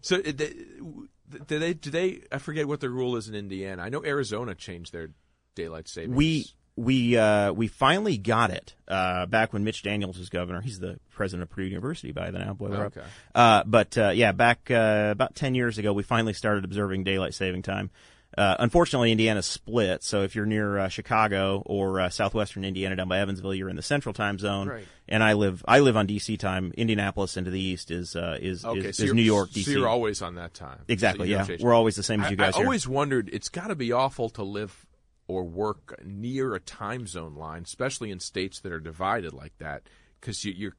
[SPEAKER 3] So do they? I forget what the rule is in Indiana. I know Arizona changed their daylight savings.
[SPEAKER 4] We finally got it back when Mitch Daniels was governor. He's the president of Purdue University by the now. Boy, we're
[SPEAKER 3] okay.
[SPEAKER 4] up. Back about 10 years ago, we finally started observing daylight saving time. Unfortunately, Indiana's split. So if you're near Chicago or southwestern Indiana down by Evansville, you're in the central time zone.
[SPEAKER 3] Right.
[SPEAKER 4] And I live on DC time. Indianapolis into the east is New York, DC.
[SPEAKER 3] So you're always on that time.
[SPEAKER 4] Exactly.
[SPEAKER 3] So
[SPEAKER 4] Yeah, we're always the same as you guys.
[SPEAKER 3] I always wondered. It's got to be awful to live or work near a time zone line, especially in states that are divided like that, because you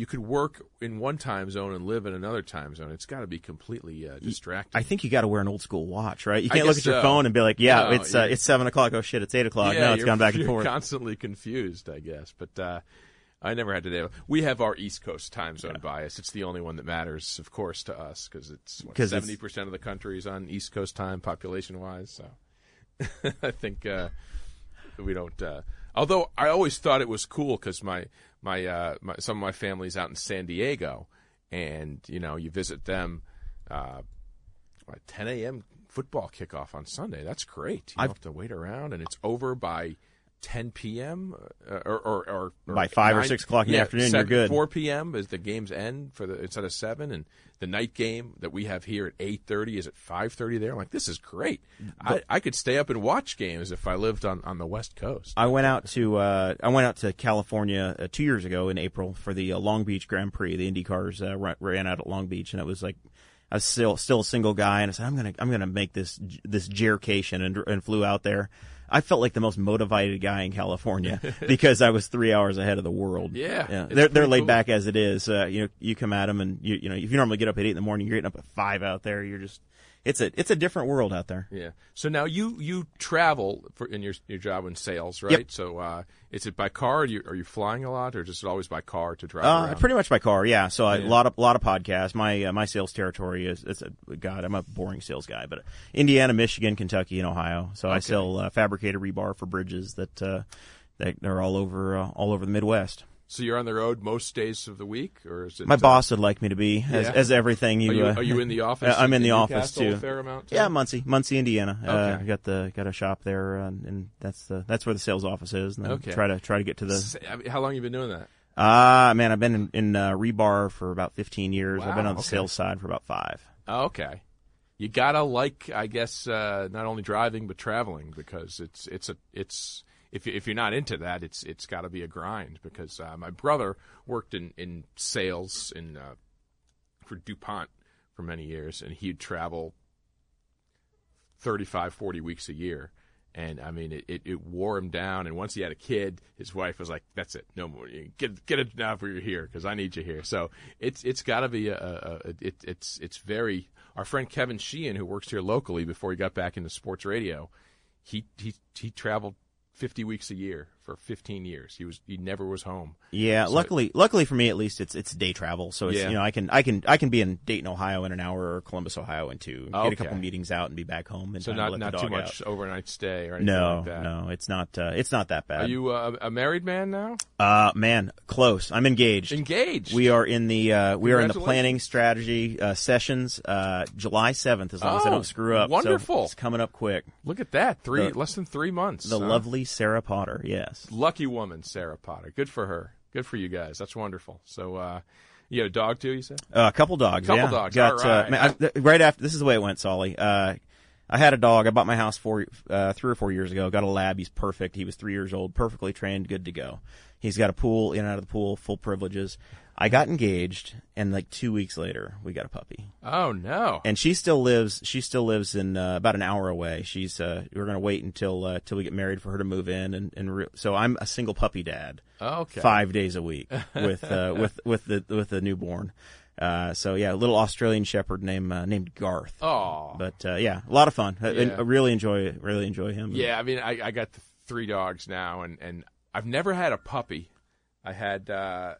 [SPEAKER 3] could work in one time zone and live in another time zone. It's got to be completely distracting.
[SPEAKER 4] I think you got to wear an old school watch, right? You can't look at your phone and be like, it's 7:00. Oh shit, it's 8:00. No, it's gone back and forth.
[SPEAKER 3] You're constantly confused, I guess. But I never had to. We have our East Coast time zone bias. It's the only one that matters, of course, to us because 70% of the country is on East Coast time, population-wise. So. I think we don't. Although I always thought it was cool because some of my family's out in San Diego, and you visit them. 10 a.m. football kickoff on Sunday. That's great. You don't have to wait around, and it's over by 10 p.m. or
[SPEAKER 4] by 5 or 6 o'clock in the afternoon. You're good.
[SPEAKER 3] 4 p.m. as the games end instead of 7, and the night game that we have here at 8:30 is at 5:30 there. I'm like, this is great. I could stay up and watch games if I lived on the West Coast.
[SPEAKER 4] I went out to California 2 years ago in April for the Long Beach Grand Prix. The Indy cars ran out at Long Beach, and it was like I was still a single guy, and I said I'm gonna make this jerkation and flew out there. I felt like the most motivated guy in California because I was 3 hours ahead of the world.
[SPEAKER 3] Yeah.
[SPEAKER 4] They're laid back as it is. You come at them, and if you normally get up at 8 in the morning, you're getting up at 5 out there. You're just it's a different world out there.
[SPEAKER 3] Yeah. So now you travel in your job in sales, right?
[SPEAKER 4] Yep.
[SPEAKER 3] So is it by car? Are you flying a lot, or just always by car to drive around?
[SPEAKER 4] Pretty much by car. Yeah. So a lot of podcasts. My sales territory is I'm a boring sales guy, but Indiana, Michigan, Kentucky, and Ohio. So I sell fabricated rebar for bridges that are all over the Midwest.
[SPEAKER 3] So you're on the road most days of the week, or is it?
[SPEAKER 4] My boss would like me to be, as everything.
[SPEAKER 3] Are you in the office?
[SPEAKER 4] I'm in the
[SPEAKER 3] Newcastle
[SPEAKER 4] office too.
[SPEAKER 3] A fair amount too?
[SPEAKER 4] Yeah, Muncie, Indiana.
[SPEAKER 3] Okay.
[SPEAKER 4] Got a shop there, and that's where the sales office is. And try to get to the.
[SPEAKER 3] How long have you been doing that?
[SPEAKER 4] Man, I've been in rebar for about 15 years.
[SPEAKER 3] Wow,
[SPEAKER 4] I've been on the sales side for about 5.
[SPEAKER 3] Oh, okay. You gotta I guess, not only driving but traveling, because it's. If you're not into that, it's got to be a grind, because my brother worked in sales for DuPont for many years, and he'd travel 35, 40 weeks a year. And, I mean, it wore him down. And once he had a kid, his wife was like, that's it, no more. Get it now for you're here, because I need you here. So it's got to be it's very – our friend Kevin Sheehan, who works here locally before he got back into sports radio, he traveled 50 weeks a year for 15 years. He never was home.
[SPEAKER 4] Yeah, so luckily for me at least, it's day travel. So it's I can be in Dayton, Ohio in an hour, or Columbus, Ohio in 2. Get a couple meetings out and be back home.
[SPEAKER 3] So not too much overnight stay or anything like that.
[SPEAKER 4] No, it's not that bad.
[SPEAKER 3] Are you a married man now?
[SPEAKER 4] Man, close. I'm engaged.
[SPEAKER 3] Engaged.
[SPEAKER 4] We are in the planning strategy sessions. July 7th, as long as I don't screw up.
[SPEAKER 3] Wonderful.
[SPEAKER 4] So it's coming up quick.
[SPEAKER 3] Look at that. Less than 3 months.
[SPEAKER 4] The lovely Sarah Potter. Yes.
[SPEAKER 3] Lucky woman, Sarah Potter. Good for her. Good for you guys. That's wonderful. So, you got a dog too, you said?
[SPEAKER 4] A couple dogs.
[SPEAKER 3] Dogs.
[SPEAKER 4] Got,
[SPEAKER 3] all right.
[SPEAKER 4] right after, this is the way it went, Solly. I I had a dog. I bought my house 3 or 4 years ago. Got a lab. He's perfect. He was 3 years old, perfectly trained, good to go. He's got a pool, in and out of the pool, full privileges. I got engaged, and like 2 weeks later, we got a puppy.
[SPEAKER 3] Oh no!
[SPEAKER 4] And she still lives in about an hour away. We're going to wait until we get married for her to move in, so I'm a single puppy dad.
[SPEAKER 3] Okay.
[SPEAKER 4] 5 days a week with the newborn. So yeah, a little Australian Shepherd named Garth.
[SPEAKER 3] Oh,
[SPEAKER 4] but yeah, a lot of fun.
[SPEAKER 3] Yeah.
[SPEAKER 4] I really enjoy him.
[SPEAKER 3] Yeah, I mean, I got 3 dogs now, and I've never had a puppy. I had I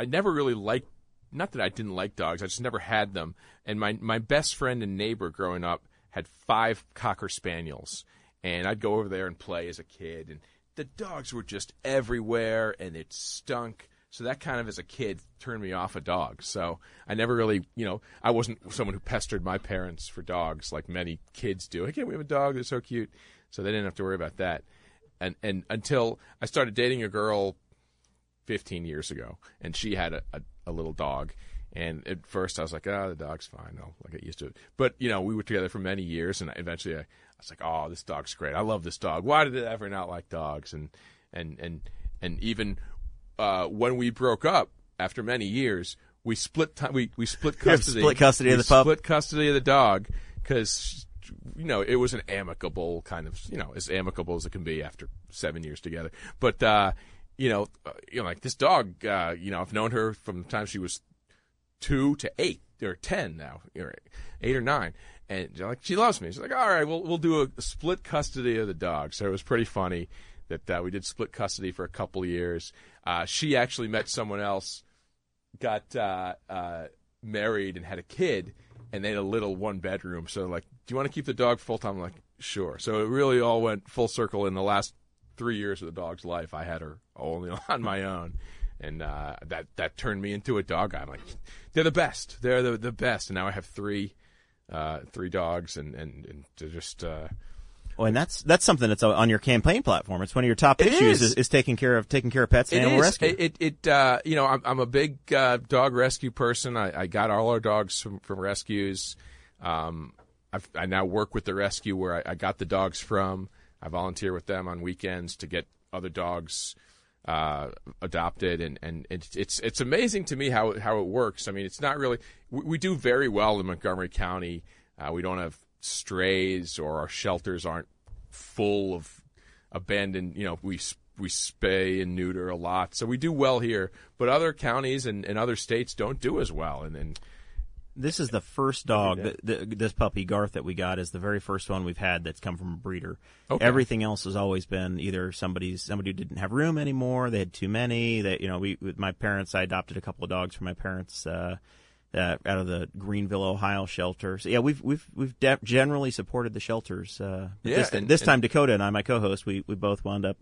[SPEAKER 3] never really liked. Not that I didn't like dogs, I just never had them. And my best friend and neighbor growing up had 5 Cocker Spaniels, and I'd go over there and play as a kid, and the dogs were just everywhere, and it stunk. So that kind of, as a kid, turned me off of dogs. So I never really, I wasn't someone who pestered my parents for dogs like many kids do. Hey, we have a dog, they're so cute. So they didn't have to worry about that. And until I started dating a girl 15 years ago, and she had a little dog. And at first I was like, the dog's fine. I'll get used to it. But, we were together for many years, and eventually I was like, oh, this dog's great. I love this dog. Why did I ever not like dogs? And even when we broke up after many years, we split custody.
[SPEAKER 4] Split custody of the pup.
[SPEAKER 3] Split custody of the dog because, it was an amicable kind of, as amicable as it can be after 7 years together. But, like this dog, I've known her from the time she was 2 to 8 or 10 now, or 8 or 9, and she loves me. She's like, all right, we'll do a split custody of the dog. So it was pretty funny that we did split custody for a couple of years. She actually met someone else, got married, and had a kid, and they had a little 1-bedroom. So like, do you want to keep the dog full time? I'm like, sure. So it really all went full circle in the last 3 years of the dog's life. I had her only on my own. And that turned me into a dog guy. I'm like, they're the best. They're the best. And now I have 3 dogs, and they're just.
[SPEAKER 4] And that's something that's on your campaign platform. It's one of your top issues is taking care of pets and animal rescue.
[SPEAKER 3] I'm a big dog rescue person. I got all our dogs from rescues. I now work with the rescue where I got the dogs from. I volunteer with them on weekends to get other dogs adopted, and it's amazing to me how it works. I mean, it's not really we do very well in Montgomery County. We don't have strays, or our shelters aren't full of abandoned. We spay and neuter a lot, so we do well here. But other counties and other states don't do as well, and
[SPEAKER 4] this is the first dog, this puppy, Garth, that we got is the very first one we've had that's come from a breeder. Okay. Everything else has always been either somebody who didn't have room anymore, they had too many. With my parents, I adopted a couple of dogs from my parents out of the Greenville, Ohio shelter. So yeah, we've generally supported the shelters. This time Dakota and I, my co-host, we both wound up.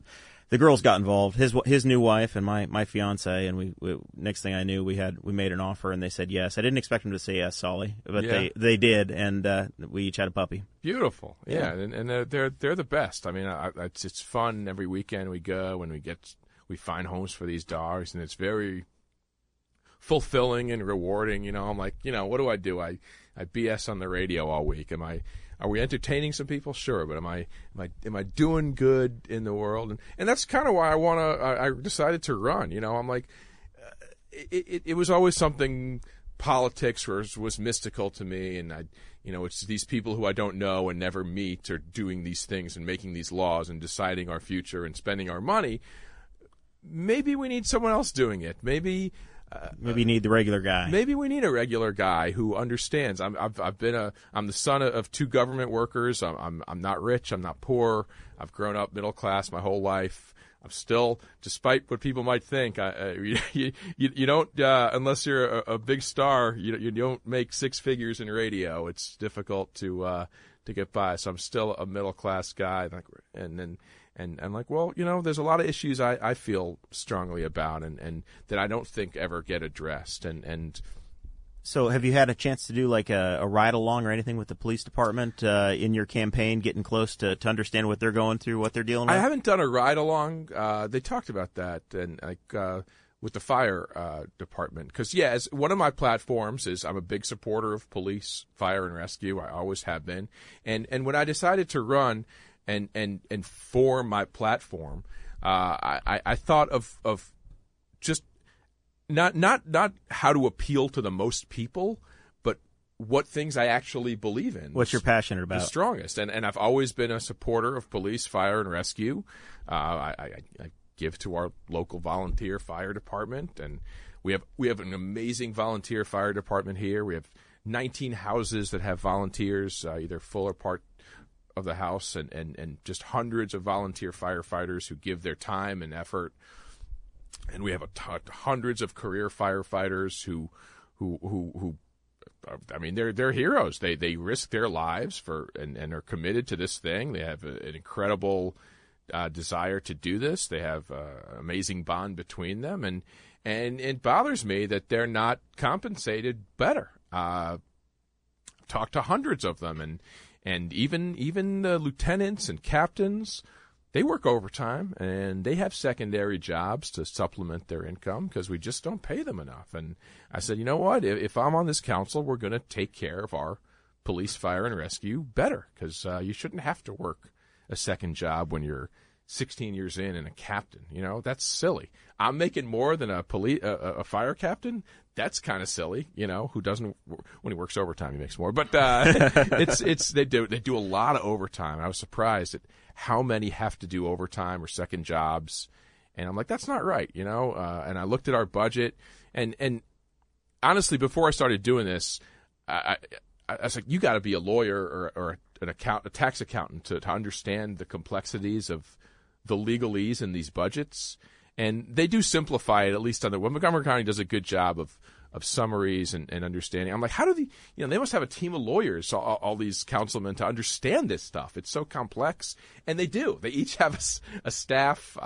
[SPEAKER 4] The girls got involved. His new wife and my fiance, and we next thing I knew, we made an offer, and they said yes. I didn't expect them to say yes, Solly, but they did, and we each had a puppy.
[SPEAKER 3] Beautiful, yeah. And they're the best. I mean, it's fun every weekend we go, and we find homes for these dogs, and it's very fulfilling and rewarding. I'm like, what do? I BS on the radio all week. Are we entertaining some people? Sure, but am I doing good in the world? And that's kind of why I decided to run. I'm like, it was always something. Politics was mystical to me, and it's these people who I don't know and never meet are doing these things and making these laws and deciding our future and spending our money. Maybe we need someone else doing it. Maybe you need the regular guy. Maybe we need a regular guy who understands. I'm the son of 2 government workers. I'm not rich. I'm not poor. I've grown up middle class my whole life. I'm still, despite what people might think, you don't unless you're a big star. You don't make 6 figures in radio. It's difficult to get by. So I'm still a middle class guy, And I'm like, well, there's a lot of issues I feel strongly about and that I don't think ever get addressed. And
[SPEAKER 4] so have you had a chance to do like a ride-along or anything with the police department in your campaign, getting close to understand what they're going through, what they're dealing with?
[SPEAKER 3] I haven't done a ride-along. They talked about that. And like with the fire department. Because, as one of my platforms is I'm a big supporter of police, fire, and rescue. I always have been. And when I decided to run and form my platform, I thought of just not how to appeal to the most people, but what things I actually believe in.
[SPEAKER 4] What you're passionate about.
[SPEAKER 3] The strongest. And I've always been a supporter of police, fire, and rescue. I give to our local volunteer fire department, and we have an amazing volunteer fire department here. We have 19 houses that have volunteers, either full or part of the house, and just hundreds of volunteer firefighters who give their time and effort. And we have hundreds of career firefighters who I mean, they're heroes. They risk their lives for and are committed to this thing. They have an incredible desire to do this. They have an amazing bond between them, and it bothers me that they're not compensated better. Talked to hundreds of them, and even the lieutenants and captains, they work overtime, and they have secondary jobs to supplement their income because we just don't pay them enough. And I said, you know what? If I'm on this council, we're going to take care of our police, fire, and rescue better, because you shouldn't have to work a second job when you're 16 years in and a captain. That's silly. I'm making more than a fire captain. That's kind of silly. Who doesn't, when he works overtime, he makes more. But they do a lot of overtime. I was surprised at how many have to do overtime or second jobs, and I'm like, that's not right. And I looked at our budget, and honestly, before I started doing this, I was like, you got to be a lawyer or a tax accountant to understand the complexities of the legalese in these budgets. And they do simplify it, at least on Montgomery County does a good job of summaries and understanding. I'm like, how do they must have a team of lawyers, all these councilmen, to understand this stuff. It's so complex. And they do. They each have a staff,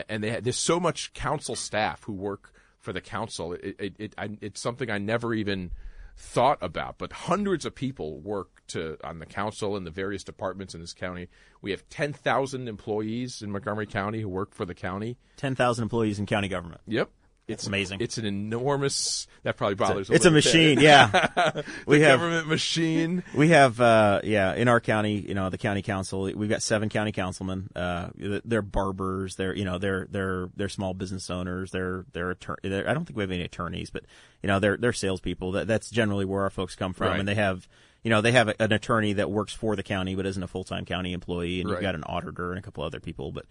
[SPEAKER 3] and there's so much council staff who work for the council. It's something I never even thought about, but hundreds of people work on the council and the various departments in this county. We have 10,000 employees in Montgomery County who work for the county.
[SPEAKER 4] 10,000 employees in county government.
[SPEAKER 3] Yep.
[SPEAKER 4] It's amazing.
[SPEAKER 3] It's an enormous. That probably bothers.
[SPEAKER 4] It's a machine, yeah.
[SPEAKER 3] Government machine.
[SPEAKER 4] We have, in our county, the county council. We've got 7 county councilmen. They're barbers. They're small business owners. They're I don't think we have any attorneys, but they're salespeople. That's generally where our folks come from,
[SPEAKER 3] right.
[SPEAKER 4] And they have. They have an attorney that works for the county but isn't a full-time county employee, and
[SPEAKER 3] right.
[SPEAKER 4] You've got an auditor and a couple other people. But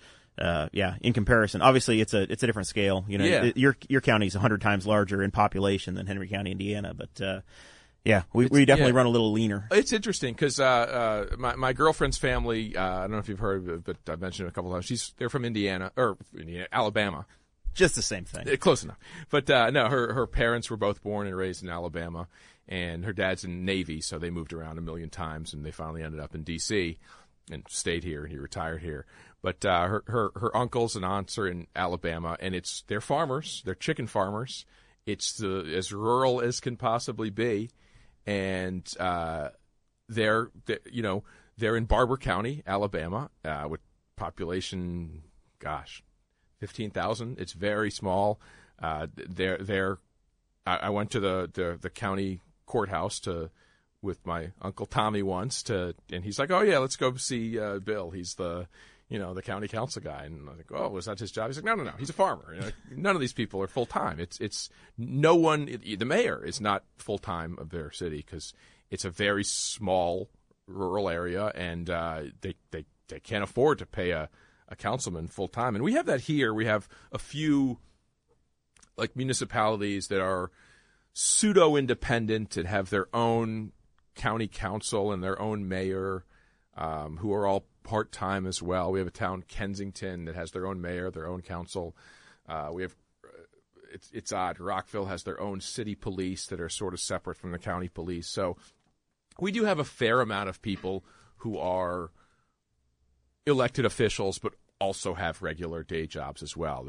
[SPEAKER 4] in comparison, obviously it's a different scale. Your county's 100 times larger in population than Henry County, Indiana. But we definitely run a little leaner.
[SPEAKER 3] It's interesting because my girlfriend's family. I don't know if you've heard of it, but I've mentioned it a couple of times. They're from Alabama.
[SPEAKER 4] Just the same thing.
[SPEAKER 3] Close enough. But no, her parents were both born and raised in Alabama, and her dad's in the Navy, so they moved around a million times, and they finally ended up in D.C. and stayed here, and he retired here. But her uncles and aunts are in Alabama, and they're farmers. They're chicken farmers. It's as rural as can possibly be, and they're in Barber County, Alabama, with population, 15,000. It's very small. I went to the county courthouse with my Uncle Tommy once and he's like, oh yeah, let's go see Bill. He's the county council guy. And I was like, oh, was that his job? He's like, no, he's a farmer. None of these people are full time. It's no one. The mayor is not full time of their city because it's a very small rural area, and they can't afford to pay a councilman full time. And we have that here. We have a few like municipalities that are pseudo independent and have their own county council and their own mayor, who are all part time as well. We have a town, Kensington, that has their own mayor, their own council. We have it's odd. Rockville has their own city police that are sort of separate from the county police. So we do have a fair amount of people who are elected officials, but also have regular day jobs as well.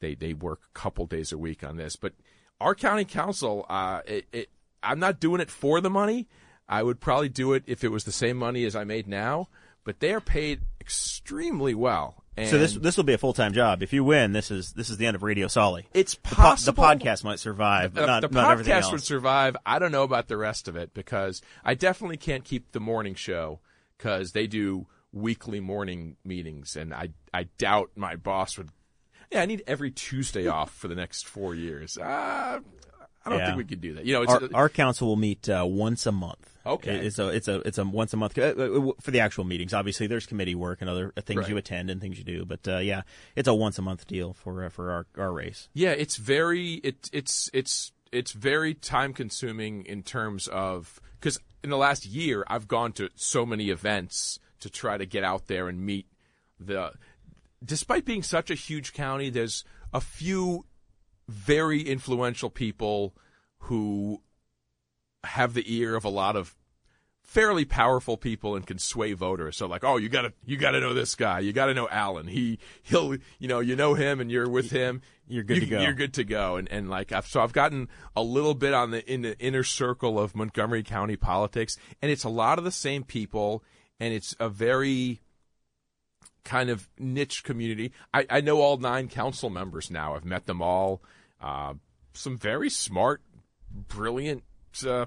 [SPEAKER 3] They work a couple days a week on this. But our county council, I'm not doing it for the money. I would probably do it if it was the same money as I made now. but they are paid extremely well. And
[SPEAKER 4] so this will be a full-time job. If you win, this is the end of Radio Solly.
[SPEAKER 3] It's possible.
[SPEAKER 4] The podcast might survive, but not everything else.
[SPEAKER 3] The podcast would survive. I don't know about the rest of it because I definitely can't keep the morning show because they do weekly morning meetings, and I doubt my boss would. Yeah, I need every Tuesday off for the next 4 years. I don't think we could do that. You know,
[SPEAKER 4] our council will meet once a month.
[SPEAKER 3] Okay,
[SPEAKER 4] it's a once a month for the actual meetings. Obviously, there's committee work and other things
[SPEAKER 3] right.
[SPEAKER 4] you attend and things you do, but yeah, it's a once a month deal for our race.
[SPEAKER 3] Yeah, it's very very time consuming in terms of because in the last year I've gone to so many events to try to get out there and meet the. Despite being such a huge county, there's a few very influential people who have the ear of a lot of fairly powerful people and can sway voters. So like, oh, you gotta know this guy. You gotta know Alan. He'll you know him and you're with him.
[SPEAKER 4] You're good to go.
[SPEAKER 3] You're good to go. And like I've gotten a little bit in the inner circle of Montgomery County politics, and it's a lot of the same people, and it's a very kind of niche community. I know all 9 council members now. I've met them all. Some very smart, brilliant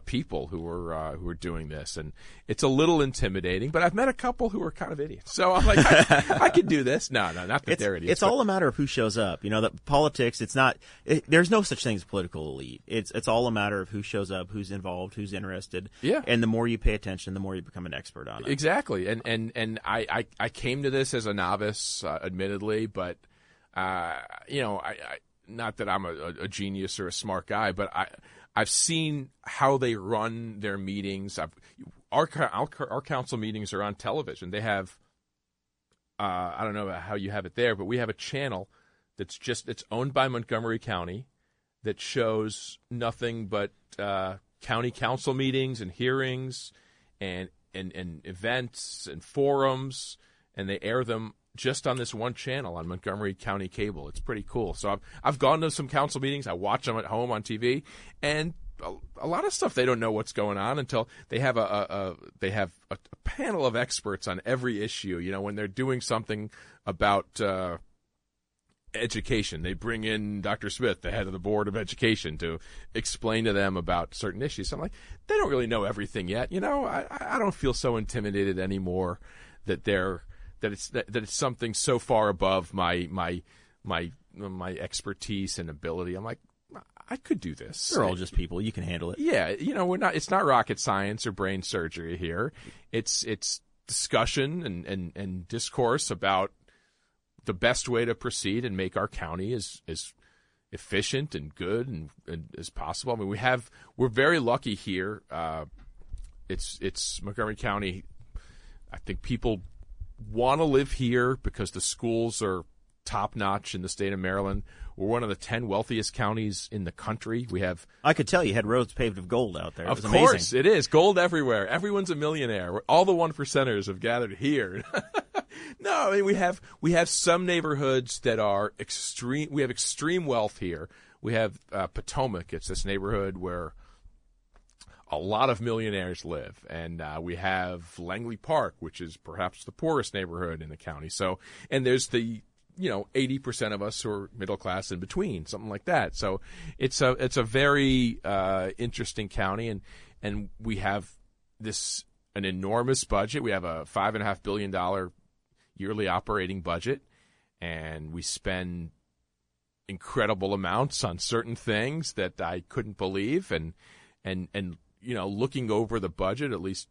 [SPEAKER 3] people who are doing this, and it's a little intimidating. But I've met a couple who are kind of idiots. So I'm like, I could do this. No, not that they're idiots.
[SPEAKER 4] It's all a matter of who shows up. You know, that politics. It's not. There's no such thing as political elite. It's all a matter of who shows up, who's involved, who's interested.
[SPEAKER 3] Yeah.
[SPEAKER 4] And the more you pay attention, the more you become an expert on it.
[SPEAKER 3] Exactly. And I came to this as a novice, admittedly, but you know, I not that I'm a genius or a smart guy, but I've seen how they run their meetings. Our council meetings are on television. They have, I don't know how you have it there, but we have a channel it's owned by Montgomery County that shows nothing but county council meetings and hearings and events and forums, and they air them just on this one channel on Montgomery County Cable. It's pretty cool. So I've gone to some council meetings. I watch them at home on TV, and a lot of stuff they don't know what's going on until they have a panel of experts on every issue. You know, when they're doing something about education, they bring in Dr. Smith, the head of the Board of Education, to explain to them about certain issues. So I'm like, they don't really know everything yet. You know, I don't feel so intimidated anymore that it's something so far above my expertise and ability. I'm like, I could do this.
[SPEAKER 4] They're all just people. You can handle it.
[SPEAKER 3] Yeah, you know, it's not rocket science or brain surgery here. It's discussion and discourse about the best way to proceed and make our county as efficient and good and as possible. I mean, we're very lucky here. It's Montgomery County. I think people want to live here because the schools are top-notch in the state of Maryland. We're one of the 10 wealthiest counties in the country.
[SPEAKER 4] I could tell you had roads paved with gold out there.
[SPEAKER 3] Of course, it is. Gold everywhere. Everyone's a millionaire. All the 1%ers have gathered here. No, I mean, we have some neighborhoods that are extreme. We have extreme wealth here. We have Potomac. It's this neighborhood where a lot of millionaires live. And we have Langley Park, which is perhaps the poorest neighborhood in the county. So, and there's the 80% of us who are middle class in between, something like that. So it's a very interesting county, and we have an enormous budget. We have a $5.5 billion yearly operating budget, and we spend incredible amounts on certain things that I couldn't believe. And looking over the budget, at least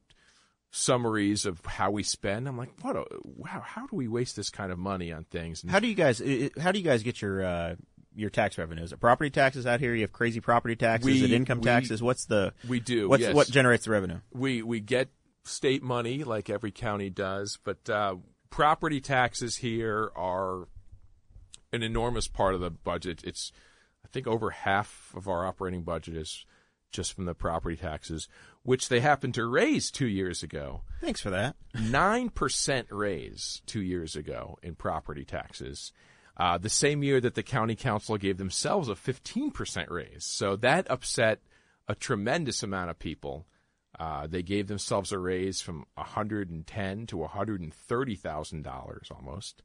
[SPEAKER 3] summaries of how we spend, I'm like, wow, how do we waste this kind of money on things? And
[SPEAKER 4] how do you guys get your tax revenue? Is it property taxes out here? You have crazy property taxes. Is it income taxes?
[SPEAKER 3] We do.
[SPEAKER 4] What generates the revenue?
[SPEAKER 3] We get state money like every county does, but property taxes here are an enormous part of the budget. It's, I think, over half of our operating budget is just from the property taxes, which they happened to raise 2 years ago.
[SPEAKER 4] Thanks for that.
[SPEAKER 3] 9% raise 2 years ago in property taxes. The same year that the county council gave themselves a 15% raise. So that upset a tremendous amount of people. They gave themselves a raise from $110,000 to $130,000 almost.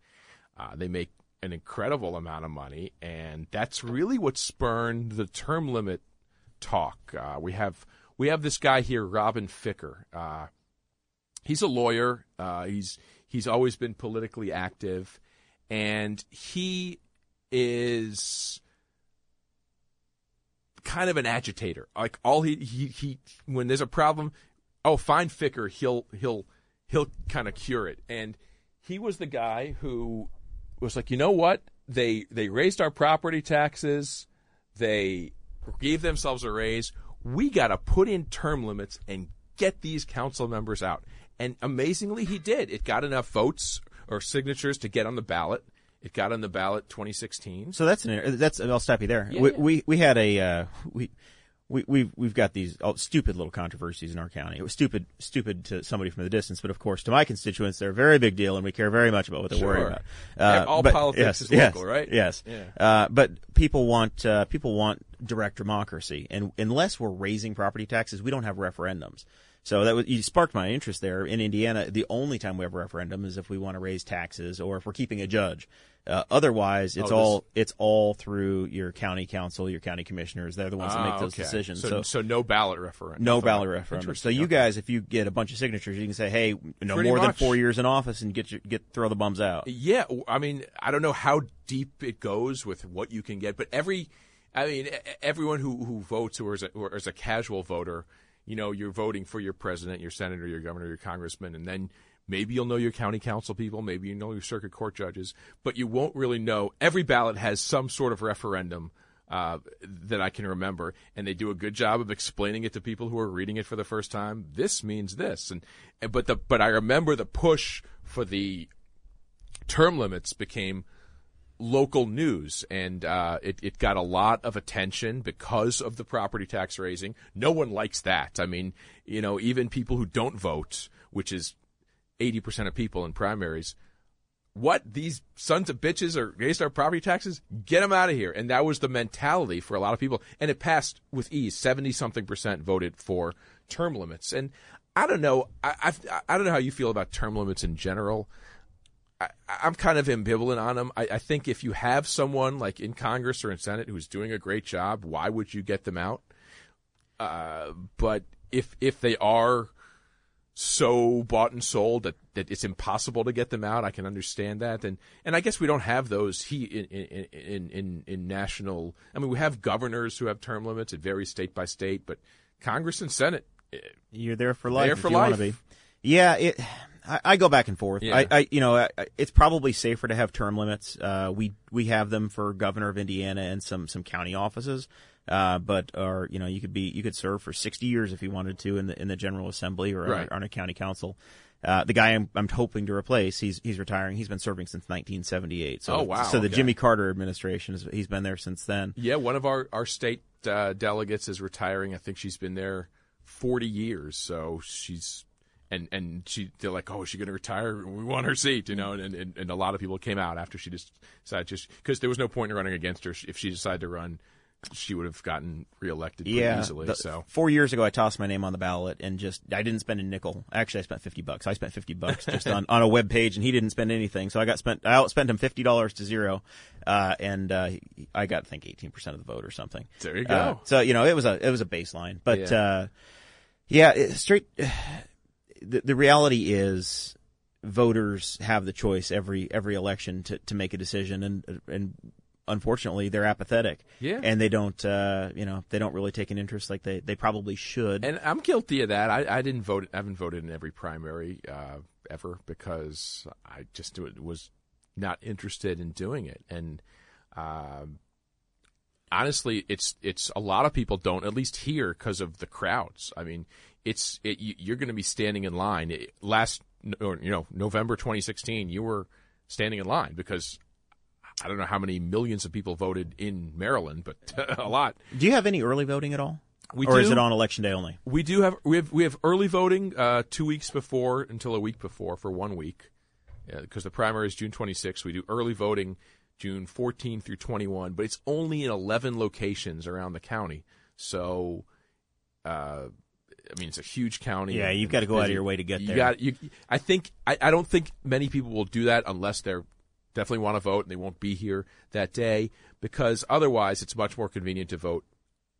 [SPEAKER 3] They make an incredible amount of money, and that's really what spurned the term limit talk. We have this guy here, Robin Ficker. He's a lawyer. He's always been politically active, and he is kind of an agitator. Like all he when there's a problem, find Ficker. He'll kind of cure it. And he was the guy who was like, you know what? They raised our property taxes. They gave themselves a raise. We got to put in term limits and get these council members out. And amazingly, he did. It got enough votes or signatures to get on the ballot. It got on the ballot 2016.
[SPEAKER 4] So that's I'll stop you there.
[SPEAKER 3] Yeah.
[SPEAKER 4] We had we've got these stupid little controversies in our county. It was stupid to somebody from the distance, but of course to my constituents they're a very big deal, and we care very much about what they're worried about.
[SPEAKER 3] All politics is local, right?
[SPEAKER 4] Yes.
[SPEAKER 3] Yeah.
[SPEAKER 4] But people want direct democracy, and unless we're raising property taxes, we don't have referendums. So you sparked my interest there. In Indiana, the only time we have a referendum is if we want to raise taxes or if we're keeping a judge. Otherwise, it's all through your county council, your county commissioners. They're the ones that make those decisions.
[SPEAKER 3] So no ballot referendum.
[SPEAKER 4] No ballot referendum. So you guys, if you get a bunch of signatures, you can say, "Hey, more than 4 years in office," and throw the bums out.
[SPEAKER 3] Yeah, I mean, I don't know how deep it goes with what you can get, but everyone who votes or is a casual voter. You're voting for your president, your senator, your governor, your congressman, and then maybe you'll know your county council people, maybe you know your circuit court judges, but you won't really know. Every ballot has some sort of referendum that I can remember, and they do a good job of explaining it to people who are reading it for the first time. This means this, but I remember the push for the term limits became local news, and it got a lot of attention because of the property tax raising. No one likes that. I mean, even people who don't vote, which is 80% of people in primaries, what, these sons of bitches are raised our property taxes? Get them out of here. And that was the mentality for a lot of people. And it passed with ease. 70-something% voted for term limits. And I don't know. I don't know how you feel about term limits in general. I'm kind of ambivalent on them. I think if you have someone like in Congress or in Senate who's doing a great job, why would you get them out? But if they are so bought and sold that it's impossible to get them out, I can understand that. And I guess we don't have those in national. I mean, we have governors who have term limits. It varies state by state, but Congress and Senate,
[SPEAKER 4] you're there for life.
[SPEAKER 3] There for
[SPEAKER 4] if you
[SPEAKER 3] life.
[SPEAKER 4] Want to be. Yeah, I go back and forth.
[SPEAKER 3] Yeah.
[SPEAKER 4] It's probably safer to have term limits. We have them for governor of Indiana and some county offices. But you could serve for 60 years if you wanted to in the General Assembly or
[SPEAKER 3] right.
[SPEAKER 4] on a county council. The guy I'm hoping to replace, he's retiring. He's been serving since 1978. So,
[SPEAKER 3] oh wow!
[SPEAKER 4] So the Jimmy Carter administration he's been there since then.
[SPEAKER 3] Yeah, one of our state delegates is retiring. I think she's been there 40 years. So she's. And they're like, oh, is she going to retire? We want her seat, and a lot of people came out after she decided because there was no point in running against her. If she decided to run, she would have gotten reelected pretty easily.
[SPEAKER 4] 4 years ago, I tossed my name on the ballot and I didn't spend a nickel. Actually, I spent $50. I spent $50 just on a web page, and he didn't spend anything. So I outspent him $50 to zero, and I got, I think, 18% of the vote or something.
[SPEAKER 3] There you go.
[SPEAKER 4] So it was a baseline, but straight. The reality is voters have the choice every election to make a decision, and unfortunately they're apathetic.
[SPEAKER 3] Yeah.
[SPEAKER 4] And they don't they don't really take an interest like they probably should.
[SPEAKER 3] And I'm guilty of that. I didn't vote. I haven't voted in every primary ever because I just was not interested in doing it. And honestly, it's a lot of people don't, at least here, because of the crowds. I mean, you're going to be standing in line. November 2016, you were standing in line because I don't know how many millions of people voted in Maryland, but a lot.
[SPEAKER 4] Do you have any early voting at all?
[SPEAKER 3] Or
[SPEAKER 4] is it on election day only?
[SPEAKER 3] We do have we have early voting 2 weeks before until a week before for 1 week because the primary is June 26th. We do early voting June 14 through 21, but it's only in 11 locations around the county. So I mean, it's a huge county.
[SPEAKER 4] Yeah, you've got to go out of your way to get there.
[SPEAKER 3] I don't think many people will do that unless they're definitely want to vote and they won't be here that day, because otherwise it's much more convenient to vote.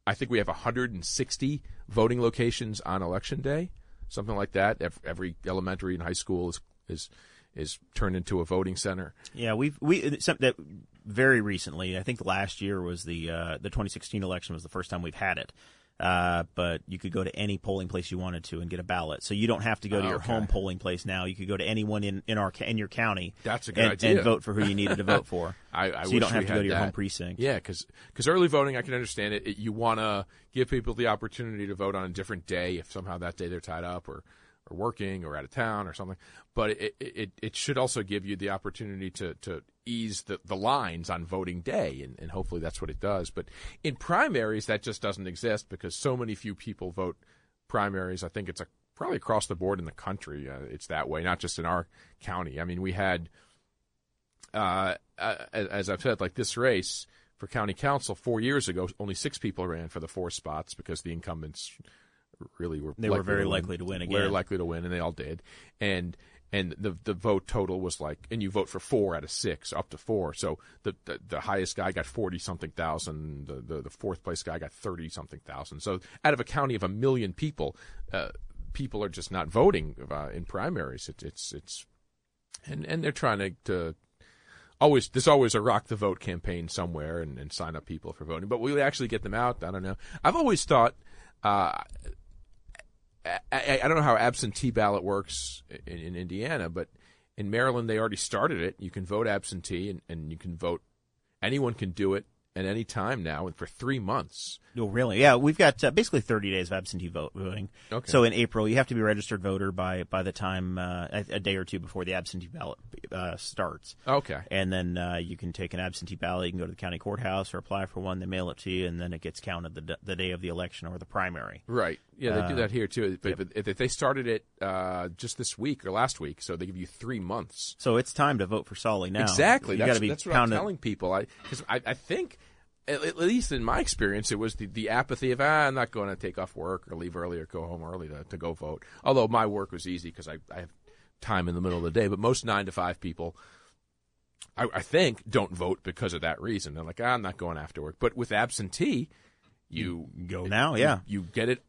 [SPEAKER 3] I think we have 160 voting locations on Election Day, something like that. Every elementary and high school is turned into a voting center.
[SPEAKER 4] Yeah, that very recently. I think last year was the 2016 election was the first time we've had it. But you could go to any polling place you wanted to and get a ballot. So you don't have to go to your home polling place now. You could go to anyone in your county.
[SPEAKER 3] That's a good idea.
[SPEAKER 4] And vote for who you needed to vote for.
[SPEAKER 3] So
[SPEAKER 4] you don't have to go to your home precinct.
[SPEAKER 3] Yeah, because early voting, I can understand it. You want to give people the opportunity to vote on a different day if somehow that day they're tied up or working or out of town or something. But it should also give you the opportunity to ease the lines on voting day, and hopefully that's what it does. But in primaries, that just doesn't exist because so many few people vote primaries. I think it's probably across the board in the country. It's that way, not just in our county. I mean, we had, as I've said, like this race for county council 4 years ago, only 6 people ran for the 4 spots because the incumbents really were
[SPEAKER 4] very likely to win again.
[SPEAKER 3] Very likely to win, and they all did. And the vote total was and you vote for 4 out of 6, up to 4. So the highest guy got 40-something thousand. The fourth place guy got 30-something thousand. So out of a county of 1 million people, people are just not voting in primaries. And they're trying to there's always a rock the vote campaign somewhere and sign up people for voting. But will we actually get them out? I don't know. I've always thought. I don't know how absentee ballot works in Indiana, but in Maryland they already started it. You can vote absentee, and you can vote. Anyone can do it at any time now, and for 3 months.
[SPEAKER 4] Oh, really? Yeah, we've got basically 30 days of absentee voting.
[SPEAKER 3] Okay.
[SPEAKER 4] So in April, you have to be a registered voter by the time a day or two before the absentee ballot starts.
[SPEAKER 3] Okay.
[SPEAKER 4] And then you can take an absentee ballot. You can go to the county courthouse or apply for one. They mail it to you, and then it gets counted the day of the election or the primary.
[SPEAKER 3] Right. Yeah, they do that here too. But if they started it just this week or last week, so they give you 3 months.
[SPEAKER 4] So it's time to vote for Solly now.
[SPEAKER 3] Exactly.
[SPEAKER 4] That's
[SPEAKER 3] what I'm telling people. Because I think. At least in my experience, it was the apathy of, I'm not going to take off work or leave early or go home early to go vote. Although my work was easy because I have time in the middle of the day. But most 9 to 5 people, I think, don't vote because of that reason. They're like, I'm not going after work. But with absentee, you
[SPEAKER 4] go now, yeah.
[SPEAKER 3] You get it.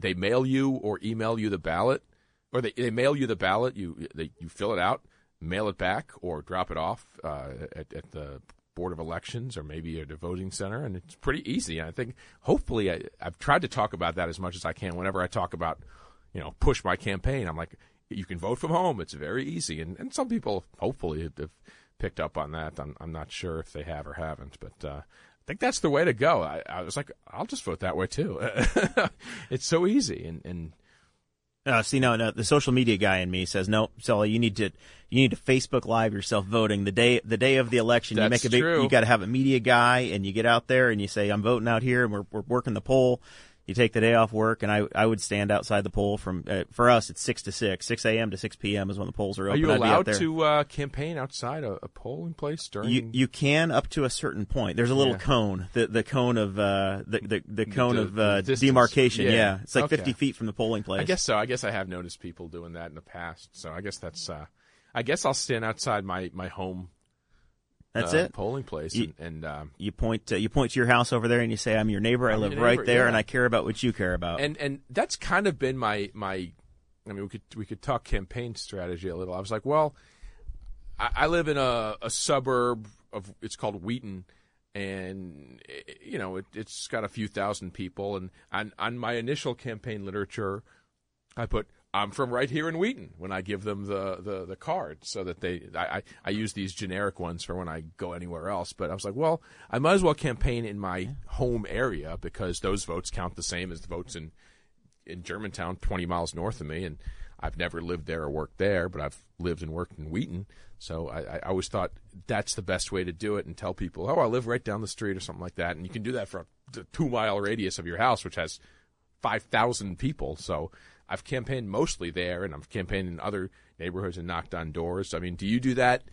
[SPEAKER 3] They mail you or email you the ballot, or they mail you the ballot. You fill it out, mail it back, or drop it off at the Board of Elections or maybe at a voting center, and it's pretty easy. And I think hopefully I've tried to talk about that as much as I can whenever I talk about, push my campaign. I'm like, you can vote from home. It's very easy. And some people hopefully have picked up on that. I'm not sure if they have or haven't, but I think that's the way to go. I was like, I'll just vote that way too. It's so easy. And
[SPEAKER 4] no, the social media guy in me says, no, Sully, you need to Facebook Live yourself voting the day of the election.
[SPEAKER 3] That's
[SPEAKER 4] you got to have a media guy, and you get out there and you say, I'm voting out here, and we're working the poll. You take the day off work, and I would stand outside the poll from for us it's 6 to 6 a.m. to 6 p.m. is when the polls are open.
[SPEAKER 3] Are you allowed to campaign outside a polling place during?
[SPEAKER 4] You can up to a certain point. There's a little cone, the cone of demarcation. Yeah, it's like 50 feet from the polling place.
[SPEAKER 3] I guess so. I guess I have noticed people doing that in the past. So I guess that's. I guess I'll stand outside my home.
[SPEAKER 4] That's it.
[SPEAKER 3] Polling place, and
[SPEAKER 4] you point to your house over there, and you say, "I'm your neighbor. I live right there, and I care about what you care about."
[SPEAKER 3] And that's kind of been my. I mean, we could talk campaign strategy a little. I was like, well, I live in a suburb of, it's called Wheaton, and it's got a few thousand people. And on my initial campaign literature, I put, I'm from right here in Wheaton when I give them the card, so that I use these generic ones for when I go anywhere else. But I was like, well, I might as well campaign in my home area because those votes count the same as the votes in Germantown, 20 miles north of me. And I've never lived there or worked there, but I've lived and worked in Wheaton. So I always thought that's the best way to do it, and tell people, I live right down the street or something like that. And you can do that for a 2-mile radius of your house, which has 5,000 people. So I've campaigned mostly there, and I've campaigned in other neighborhoods and knocked on doors. I mean, do you do that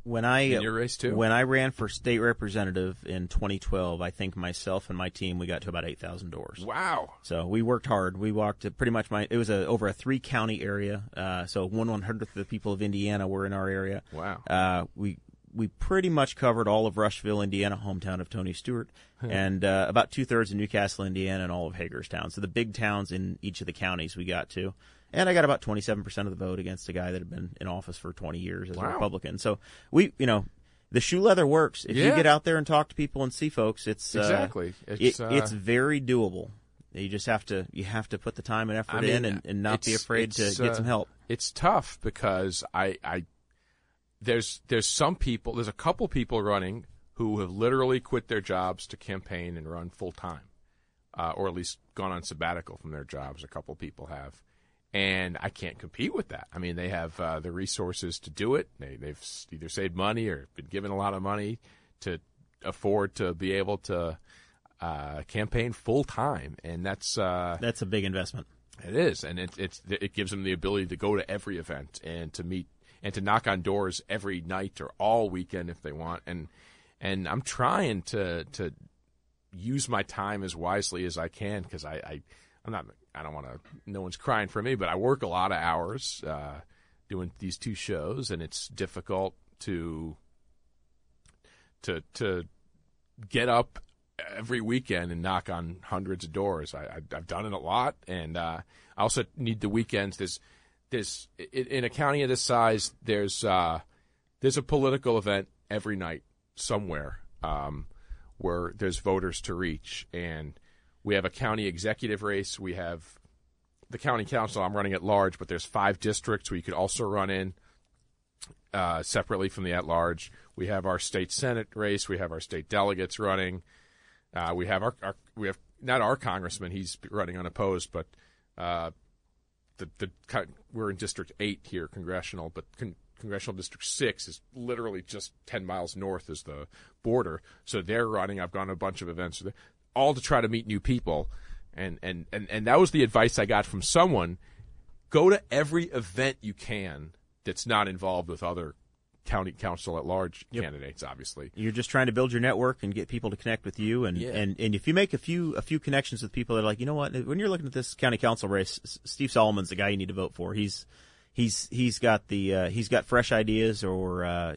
[SPEAKER 4] When I
[SPEAKER 3] in your race too?
[SPEAKER 4] When I ran for state representative in 2012, I think myself and my team, we got to about 8,000 doors.
[SPEAKER 3] Wow!
[SPEAKER 4] So we worked hard. We walked pretty much it was over a 3-county area. So 1/100th of the people of Indiana were in our area.
[SPEAKER 3] Wow!
[SPEAKER 4] We pretty much covered all of Rushville, Indiana, hometown of Tony Stewart, and about 2/3 of Newcastle, Indiana, and all of Hagerstown. So the big towns in each of the counties we got to. And I got about 27% of the vote against a guy that had been in office for 20 years as a Republican. So the shoe leather works. If you get out there and talk to people and see folks, it's
[SPEAKER 3] exactly.
[SPEAKER 4] It's very doable. You just have to put the time and effort in and not be afraid to get some help.
[SPEAKER 3] It's tough because there's some people, there's a couple people running who have literally quit their jobs to campaign and run full time, or at least gone on sabbatical from their jobs. A couple people have. And I can't compete with that. I mean, they have the resources to do it. They've either saved money or been given a lot of money to afford to be able to campaign full time, and that's
[SPEAKER 4] a big investment.
[SPEAKER 3] It is, and it gives them the ability to go to every event and to meet and to knock on doors every night or all weekend if they want. And I'm trying to use my time as wisely as I can because I don't want to. No one's crying for me, but I work a lot of hours doing these 2 shows, and it's difficult to get up every weekend and knock on hundreds of doors. I've done it a lot, and I also need the weekends. There's in a county of this size, there's a political event every night somewhere where there's voters to reach, and we have a county executive race. We have the county council. I'm running at large, but there's 5 districts where you could also run in separately from the at-large. We have our state senate race. We have our state delegates running. We have we have not our congressman. He's running unopposed, but we're in District 8 here, congressional, but Congressional District 6 is literally just 10 miles north is the border. So they're running. I've gone to a bunch of events all to try to meet new people. And that was the advice I got from someone. Go to every event you can that's not involved with other county council at large candidates, obviously. You're
[SPEAKER 4] just trying to build your network and get people to connect with you. And if you make a few connections with people that are like, you know what, when you're looking at this county council race, Steve Solomon's the guy you need to vote for. He's got fresh ideas, or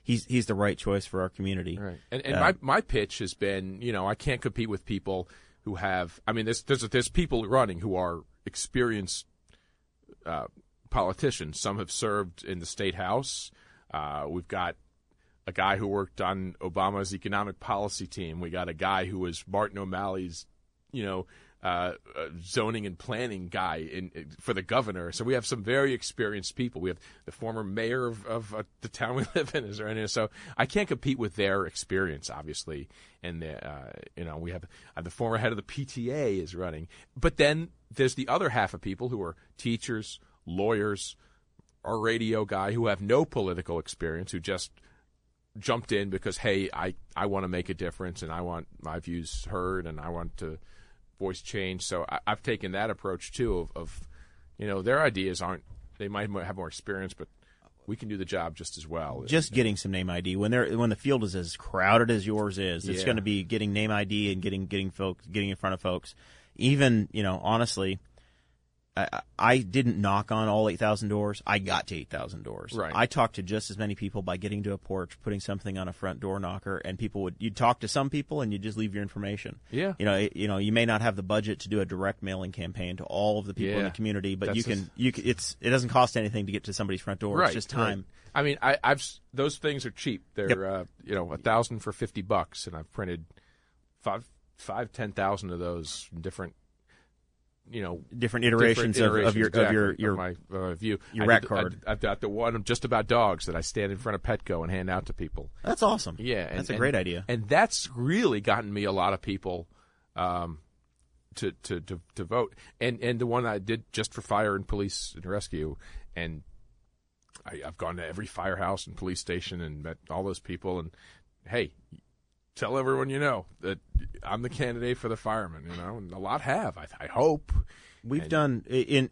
[SPEAKER 4] he's the right choice for our community.
[SPEAKER 3] Right. And my pitch has been, I can't compete with people who have. I mean, there's people running who are experienced politicians. Some have served in the state house. We've got a guy who worked on Obama's economic policy team. We got a guy who was Martin O'Malley's, zoning and planning guy for the governor. So we have some very experienced people. We have the former mayor of the town we live in is running. So I can't compete with their experience, obviously. And we have the former head of the PTA is running. But then there's the other half of people who are teachers, lawyers, our radio guy who have no political experience, who just jumped in because, hey, I want to make a difference and I want my views heard and I want to voice change. So I've taken that approach too of their ideas they might have more experience, but we can do the job just as well.
[SPEAKER 4] Just getting some name ID when the field is as crowded as yours is, it's going to be getting name ID and getting in front of folks. Even honestly, I didn't knock on all 8,000 doors. I got to 8,000 doors.
[SPEAKER 3] Right.
[SPEAKER 4] I talked to just as many people by getting to a porch, putting something on a front door knocker, and you'd talk to some people and you'd just leave your information.
[SPEAKER 3] Yeah.
[SPEAKER 4] You may not have the budget to do a direct mailing campaign to all of the people in the community, but it doesn't cost anything to get to somebody's front door.
[SPEAKER 3] Right,
[SPEAKER 4] it's just time.
[SPEAKER 3] Right. I mean, those things are cheap. They're 1,000 for $50, and I've printed 10,000 of those in different
[SPEAKER 4] iterations of your
[SPEAKER 3] view.
[SPEAKER 4] Your rack card.
[SPEAKER 3] I've got the one just about dogs that I stand in front of Petco and hand out to people.
[SPEAKER 4] That's awesome.
[SPEAKER 3] Yeah,
[SPEAKER 4] that's a great idea.
[SPEAKER 3] And that's really gotten me a lot of people to vote. And the one I did just for fire and police and rescue, and I've gone to every firehouse and police station and met all those people. And hey, tell everyone that I'm the candidate for the firemen, and a lot have. I hope.
[SPEAKER 4] We've done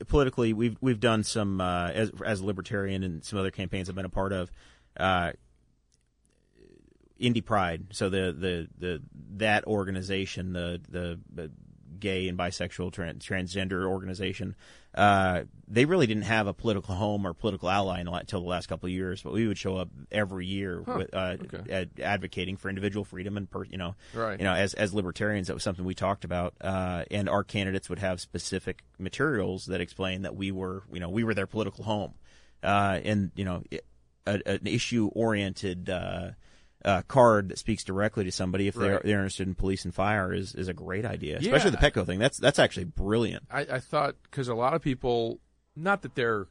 [SPEAKER 4] politically. We've done some as a libertarian and some other campaigns I've been a part of. Indy Pride. So that organization, the gay and bisexual transgender organization, they really didn't have a political home or political ally until the last couple of years. But we would show up every year with, advocating for individual freedom and as libertarians. That was something we talked about, and our candidates would have specific materials that explain that we were their political home, and an issue oriented card that speaks directly to somebody if they're interested in police and fire is a great idea, especially the Petco thing. That's actually brilliant.
[SPEAKER 3] I thought, because a lot of people, not that they're,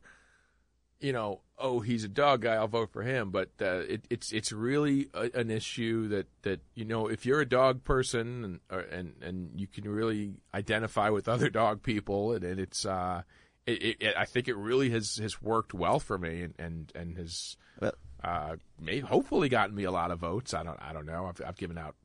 [SPEAKER 3] he's a dog guy, I'll vote for him, but it's really an issue that if you're a dog person and you can really identify with other dog people, and it's I think it really has worked well for me and has. Hopefully gotten me a lot of votes. I don't know. I've given out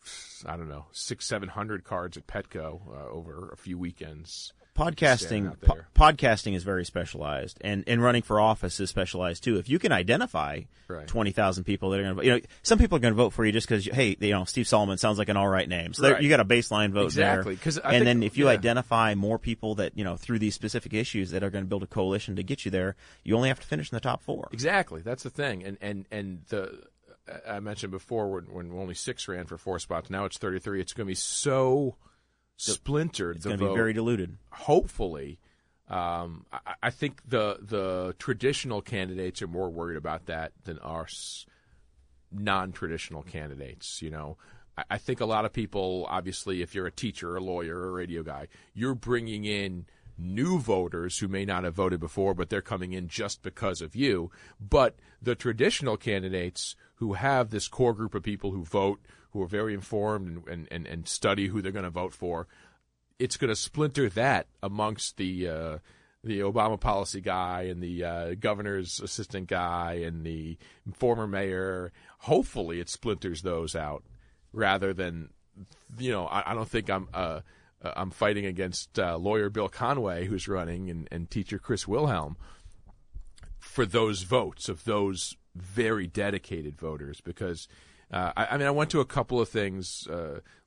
[SPEAKER 3] 600-700 cards at Petco over a few weekends.
[SPEAKER 4] Podcasting is very specialized, and running for office is specialized too. If you can identify 20,000 people that are going to vote, some people are going to vote for you just because Steve Solomon sounds like an all right name, so you got a baseline vote there. And then if you identify more people that through these specific issues that are going to build a coalition to get you there, you only have to finish in the top 4.
[SPEAKER 3] Exactly, that's the thing, and I mentioned before when only 6 ran for 4 spots. Now it's 33. It's going to be so splintered.
[SPEAKER 4] It's going to be very diluted.
[SPEAKER 3] Hopefully, I think the traditional candidates are more worried about that than our non-traditional candidates. I think a lot of people, obviously, if you're a teacher, a lawyer, or a radio guy, you're bringing in new voters who may not have voted before, but they're coming in just because of you. But the traditional candidates who have this core group of people who vote, who are very informed and study who they're going to vote for, it's going to splinter that amongst the Obama policy guy and the governor's assistant guy and the former mayor. Hopefully it splinters those out rather than, I don't think I'm fighting against lawyer Bill Conway, who's running, and teacher Chris Wilhelm for those votes of those very dedicated voters, because I went to a couple of things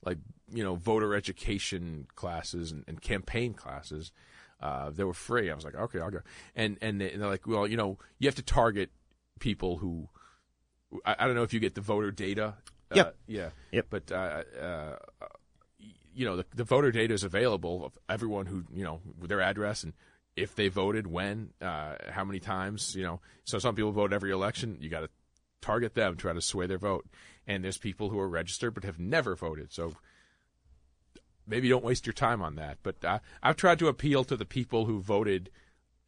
[SPEAKER 3] like voter education classes and campaign classes. They were free. I was like, okay, I'll go. And they're like, well, you have to target people who I don't know if you get the voter data.
[SPEAKER 4] Yep.
[SPEAKER 3] But the voter data is available of everyone who their address and if they voted, when, how many times. So some people vote every election. You got to target them, try to sway their vote. And there's people who are registered but have never voted. So maybe don't waste your time on that. But I've tried to appeal to the people who voted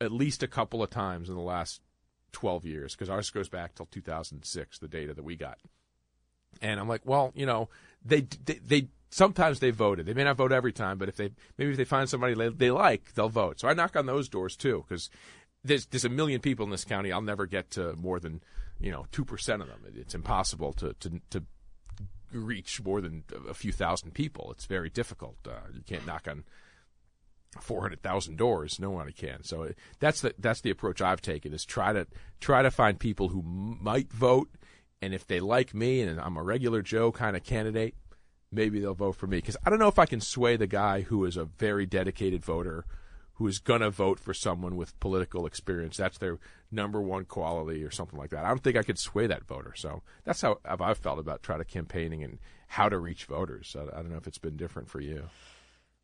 [SPEAKER 3] at least a couple of times in the last 12 years, because ours goes back till 2006, the data that we got. And I'm like, well, they sometimes they voted. They may not vote every time, but if they find somebody they like, they'll vote. So I knock on those doors too, because there's a million people in this county. I'll never get to more than 2% of them. It's impossible to reach more than a few thousand people. It's very difficult. You can't knock on 400,000 doors. Nobody can. So that's the approach I've taken, is try to find people who might vote, and if they like me and I'm a regular Joe kind of candidate, maybe they'll vote for me. Because I don't know if I can sway the guy who is a very dedicated voter, who is going to vote for someone with political experience. That's their number one quality or something like that. I don't think I could sway that voter. So that's how I've felt about trying to campaigning and how to reach voters. I don't know if it's been different for you.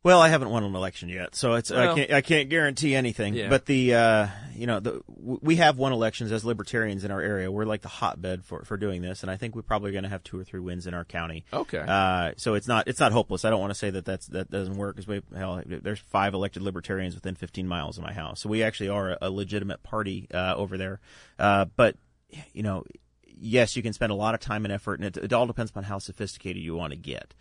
[SPEAKER 4] Well, I haven't won an election yet, so I can't guarantee anything. Yeah. But we have won elections as libertarians in our area. We're like the hotbed for doing this, and I think we're probably going to have 2 or 3 wins in our county.
[SPEAKER 3] Okay.
[SPEAKER 4] So it's not hopeless. I don't want to say that doesn't work, because there's 5 elected libertarians within 15 miles of my house. So we actually are a legitimate party over there. But yes, you can spend a lot of time and effort, and it all depends upon how sophisticated you want to get.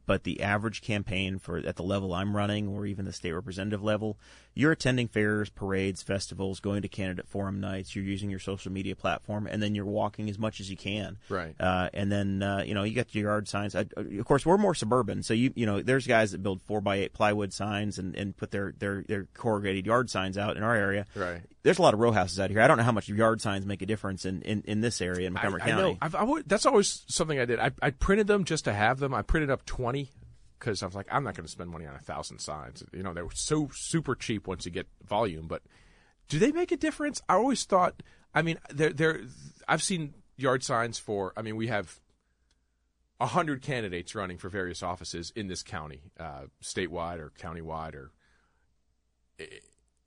[SPEAKER 4] But the average campaign at the level I'm running, or even the state representative level, you're attending fairs, parades, festivals, going to candidate forum nights. You're using your social media platform, and then you're walking as much as you can.
[SPEAKER 3] Right.
[SPEAKER 4] And then you got your yard signs. Of course, we're more suburban, so there's guys that build 4x8 plywood signs and put their corrugated yard signs out in our area.
[SPEAKER 3] Right.
[SPEAKER 4] There's a lot of row houses out here. I don't know how much yard signs make a difference in this area in Montgomery County.
[SPEAKER 3] I know. That's always something I did. I printed them just to have them. I printed up 20 because I was like, I'm not going to spend money on 1,000 signs. They were so super cheap once you get volume. But do they make a difference? I always thought. I mean, I've seen yard signs for. I mean, we have 100 candidates running for various offices in this county, statewide or countywide.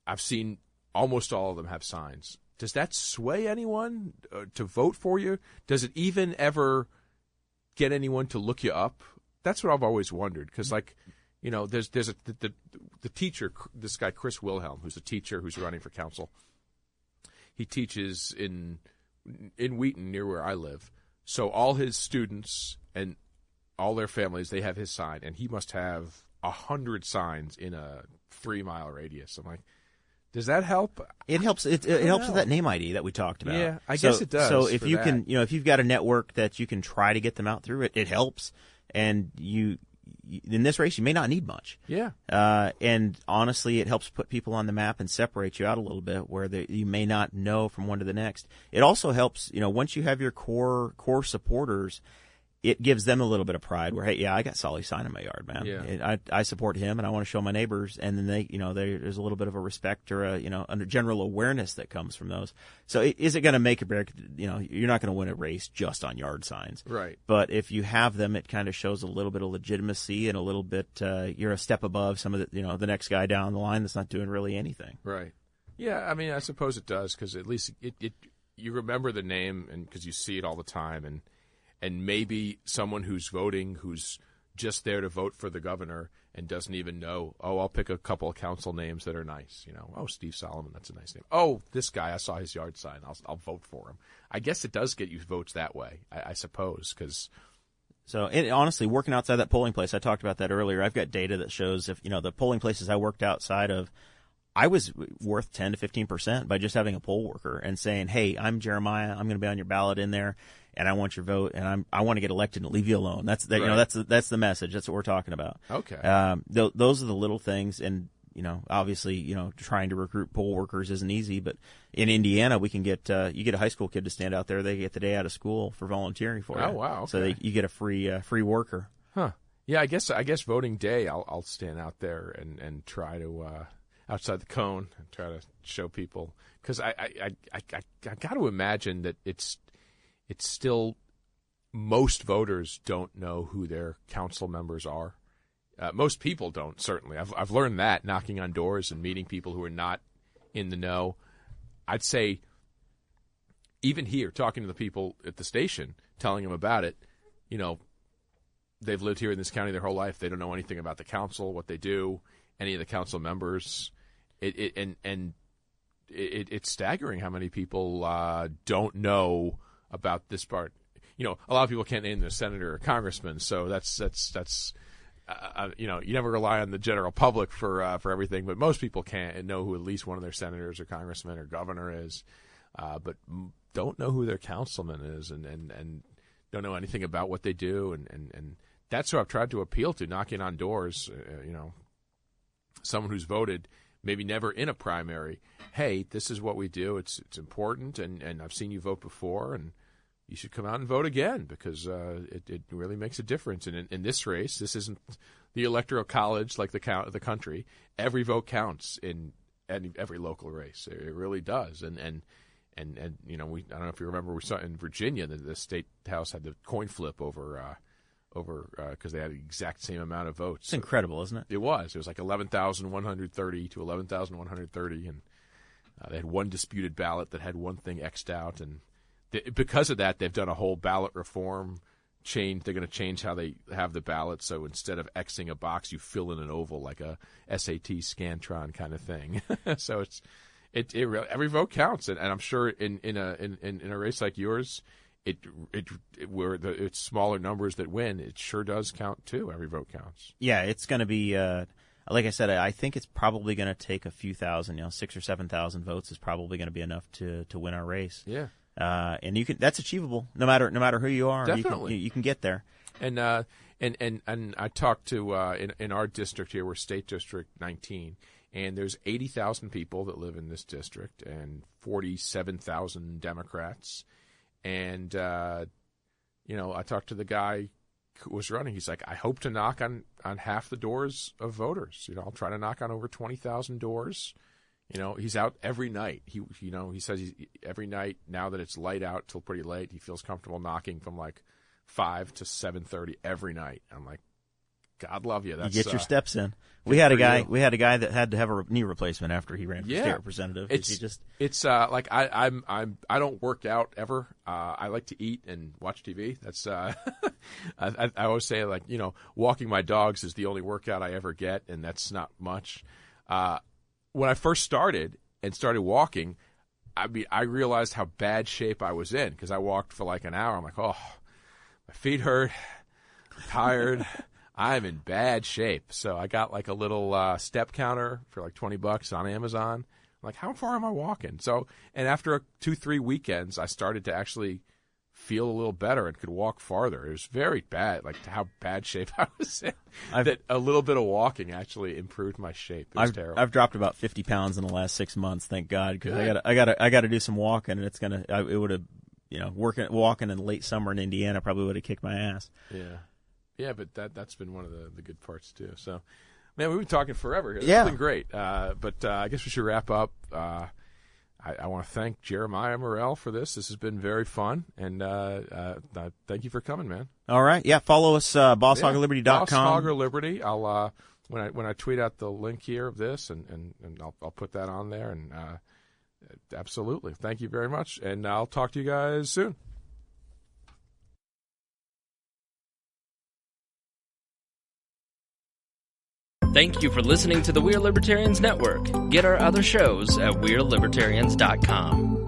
[SPEAKER 3] I've seen almost all of them have signs. Does that sway anyone to vote for you? Does it even ever get anyone to look you up? That's what I've always wondered. Because, there's the teacher, this guy Chris Wilhelm, who's a teacher who's running for council. He teaches in Wheaton, near where I live. So all his students and all their families, they have his sign, and he must have 100 signs in a 3-mile radius. I'm like, does that help?
[SPEAKER 4] It helps. It helps with that name ID that we talked about.
[SPEAKER 3] Yeah, I guess it does.
[SPEAKER 4] So if you can, if you've got a network that you can try to get them out through, it helps. And you in this race, you may not need much.
[SPEAKER 3] Yeah.
[SPEAKER 4] And honestly, it helps put people on the map and separate you out a little bit where you may not know from one to the next. It also helps, once you have your core supporters, it gives them a little bit of pride where, hey, yeah, I got Solly's sign in my yard, man.
[SPEAKER 3] Yeah.
[SPEAKER 4] I support him, and I want to show my neighbors. And then there's a little bit of a respect or a general awareness that comes from those. So is it going to make or break? You're not going to win a race just on yard signs.
[SPEAKER 3] Right.
[SPEAKER 4] But if you have them, it kind of shows a little bit of legitimacy and a little bit you're a step above some of the next guy down the line that's not doing really anything.
[SPEAKER 3] Right. Yeah, I mean, I suppose it does because at least you remember the name and because you see it all the time and maybe someone who's voting, who's just there to vote for the governor and doesn't even know, I'll pick a couple of council names that are nice. Steve Solomon, that's a nice name. Oh, this guy, I saw his yard sign. I'll vote for him. I guess it does get you votes that way, I suppose, because...
[SPEAKER 4] So, honestly, working outside that polling place, I talked about that earlier. I've got data that shows if, the polling places I worked outside of, I was worth 10 to 15% by just having a poll worker and saying, hey, I'm Jeremiah. I'm going to be on your ballot in there. And I want your vote, and I want to get elected and leave you alone. That's
[SPEAKER 3] right.
[SPEAKER 4] That's the message. That's what we're talking about.
[SPEAKER 3] Okay.
[SPEAKER 4] Those are the little things, and obviously, trying to recruit poll workers isn't easy. But in Indiana, we can get you get a high school kid to stand out there. They get the day out of school for volunteering for you.
[SPEAKER 3] Oh wow! Okay.
[SPEAKER 4] So you get a free worker.
[SPEAKER 3] Huh? Yeah, I guess voting day, I'll stand out there and try to outside the cone and try to show people because I got to imagine that it's still most voters don't know who their council members are. Most people don't, certainly. I've learned that knocking on doors and meeting people who are not in the know. I'd say even here, talking to the people at the station, telling them about it, they've lived here in this county their whole life. They don't know anything about the council, what they do, any of the council members. It's staggering how many people don't know about this part. A lot of people can't name their senator or congressman, so that's you never rely on the general public for everything, but most people can't know who at least one of their senators or congressmen or governor is, but don't know who their councilman is and don't know anything about what they do, and that's who I've tried to appeal to, knocking on doors, someone who's voted, maybe never in a primary. Hey, this is what we do. It's important, and I've seen you vote before, and you should come out and vote again because it really makes a difference. And in this race, this isn't the electoral college like the country. Every vote counts in every local race. It really does. And I don't know if you remember, we saw in Virginia the state house had the coin flip over because they had the exact same amount of votes.
[SPEAKER 4] It's incredible, isn't it?
[SPEAKER 3] It was like 11,130 to 11,130, and they had one disputed ballot that had one thing X'd out, and because of that, they've done a whole ballot reform change. They're going to change how they have the ballot. So instead of Xing a box, you fill in an oval like a SAT Scantron kind of thing. So every vote counts, and I'm sure in a race like yours, where it's smaller numbers that win, it sure does count too. Every vote counts.
[SPEAKER 4] Yeah, it's going to be. like I said, I think it's probably going to take a few thousand, 6,000 or 7,000 votes is probably going to be enough to win our race.
[SPEAKER 3] Yeah.
[SPEAKER 4] And that's achievable no matter who you are.
[SPEAKER 3] Definitely.
[SPEAKER 4] You can get there.
[SPEAKER 3] And I talked to in our district here, we're State District 19, and there's 80,000 people that live in this district, and 47,000 Democrats. And I talked to the guy who was running. He's like, I hope to knock on half the doors of voters. I'll try to knock on over 20,000 doors. He's out every night. He says every night now that it's light out till pretty late, he feels comfortable knocking from like 5 to 7:30 every night. I'm like, God love you. That's,
[SPEAKER 4] you get your steps in. We had a guy that had to have a knee replacement after he ran for state representative.
[SPEAKER 3] It's like I don't work out ever. I like to eat and watch TV. That's I always say, like, walking my dogs is the only workout I ever get, and that's not much. When I first started walking, I realized how bad shape I was in, because I walked for like an hour. I'm like, oh, my feet hurt, I'm tired. I'm in bad shape. So I got like a little step counter for like $20 on Amazon. I'm like, how far am I walking? So, and after 2-3 weekends, I started to actually feel a little better and could walk farther. It was very bad, like how bad shape I was in. That a little bit of walking actually improved my shape. It was terrible.
[SPEAKER 4] I've dropped about 50 pounds in the last 6 months, thank God, because I got to do some walking, and it would have, walking in late summer in Indiana probably would have kicked my ass.
[SPEAKER 3] Yeah, but that's been one of the good parts too. So, man, we've been talking forever here.
[SPEAKER 4] Yeah.
[SPEAKER 3] It's been great. But I guess we should wrap up. I want to thank Jeremiah Morrell for this. This has been very fun, and thank you for coming, man.
[SPEAKER 4] All right. Yeah, follow us, BossHogOfLiberty.com.
[SPEAKER 3] Boss Hog Liberty. I'll when I tweet out the link here of this, and I'll put that on there. And absolutely, thank you very much, and I'll talk to you guys soon.
[SPEAKER 1] Thank you for listening to the We Are Libertarians Network. Get our other shows at WeareLibertarians.com.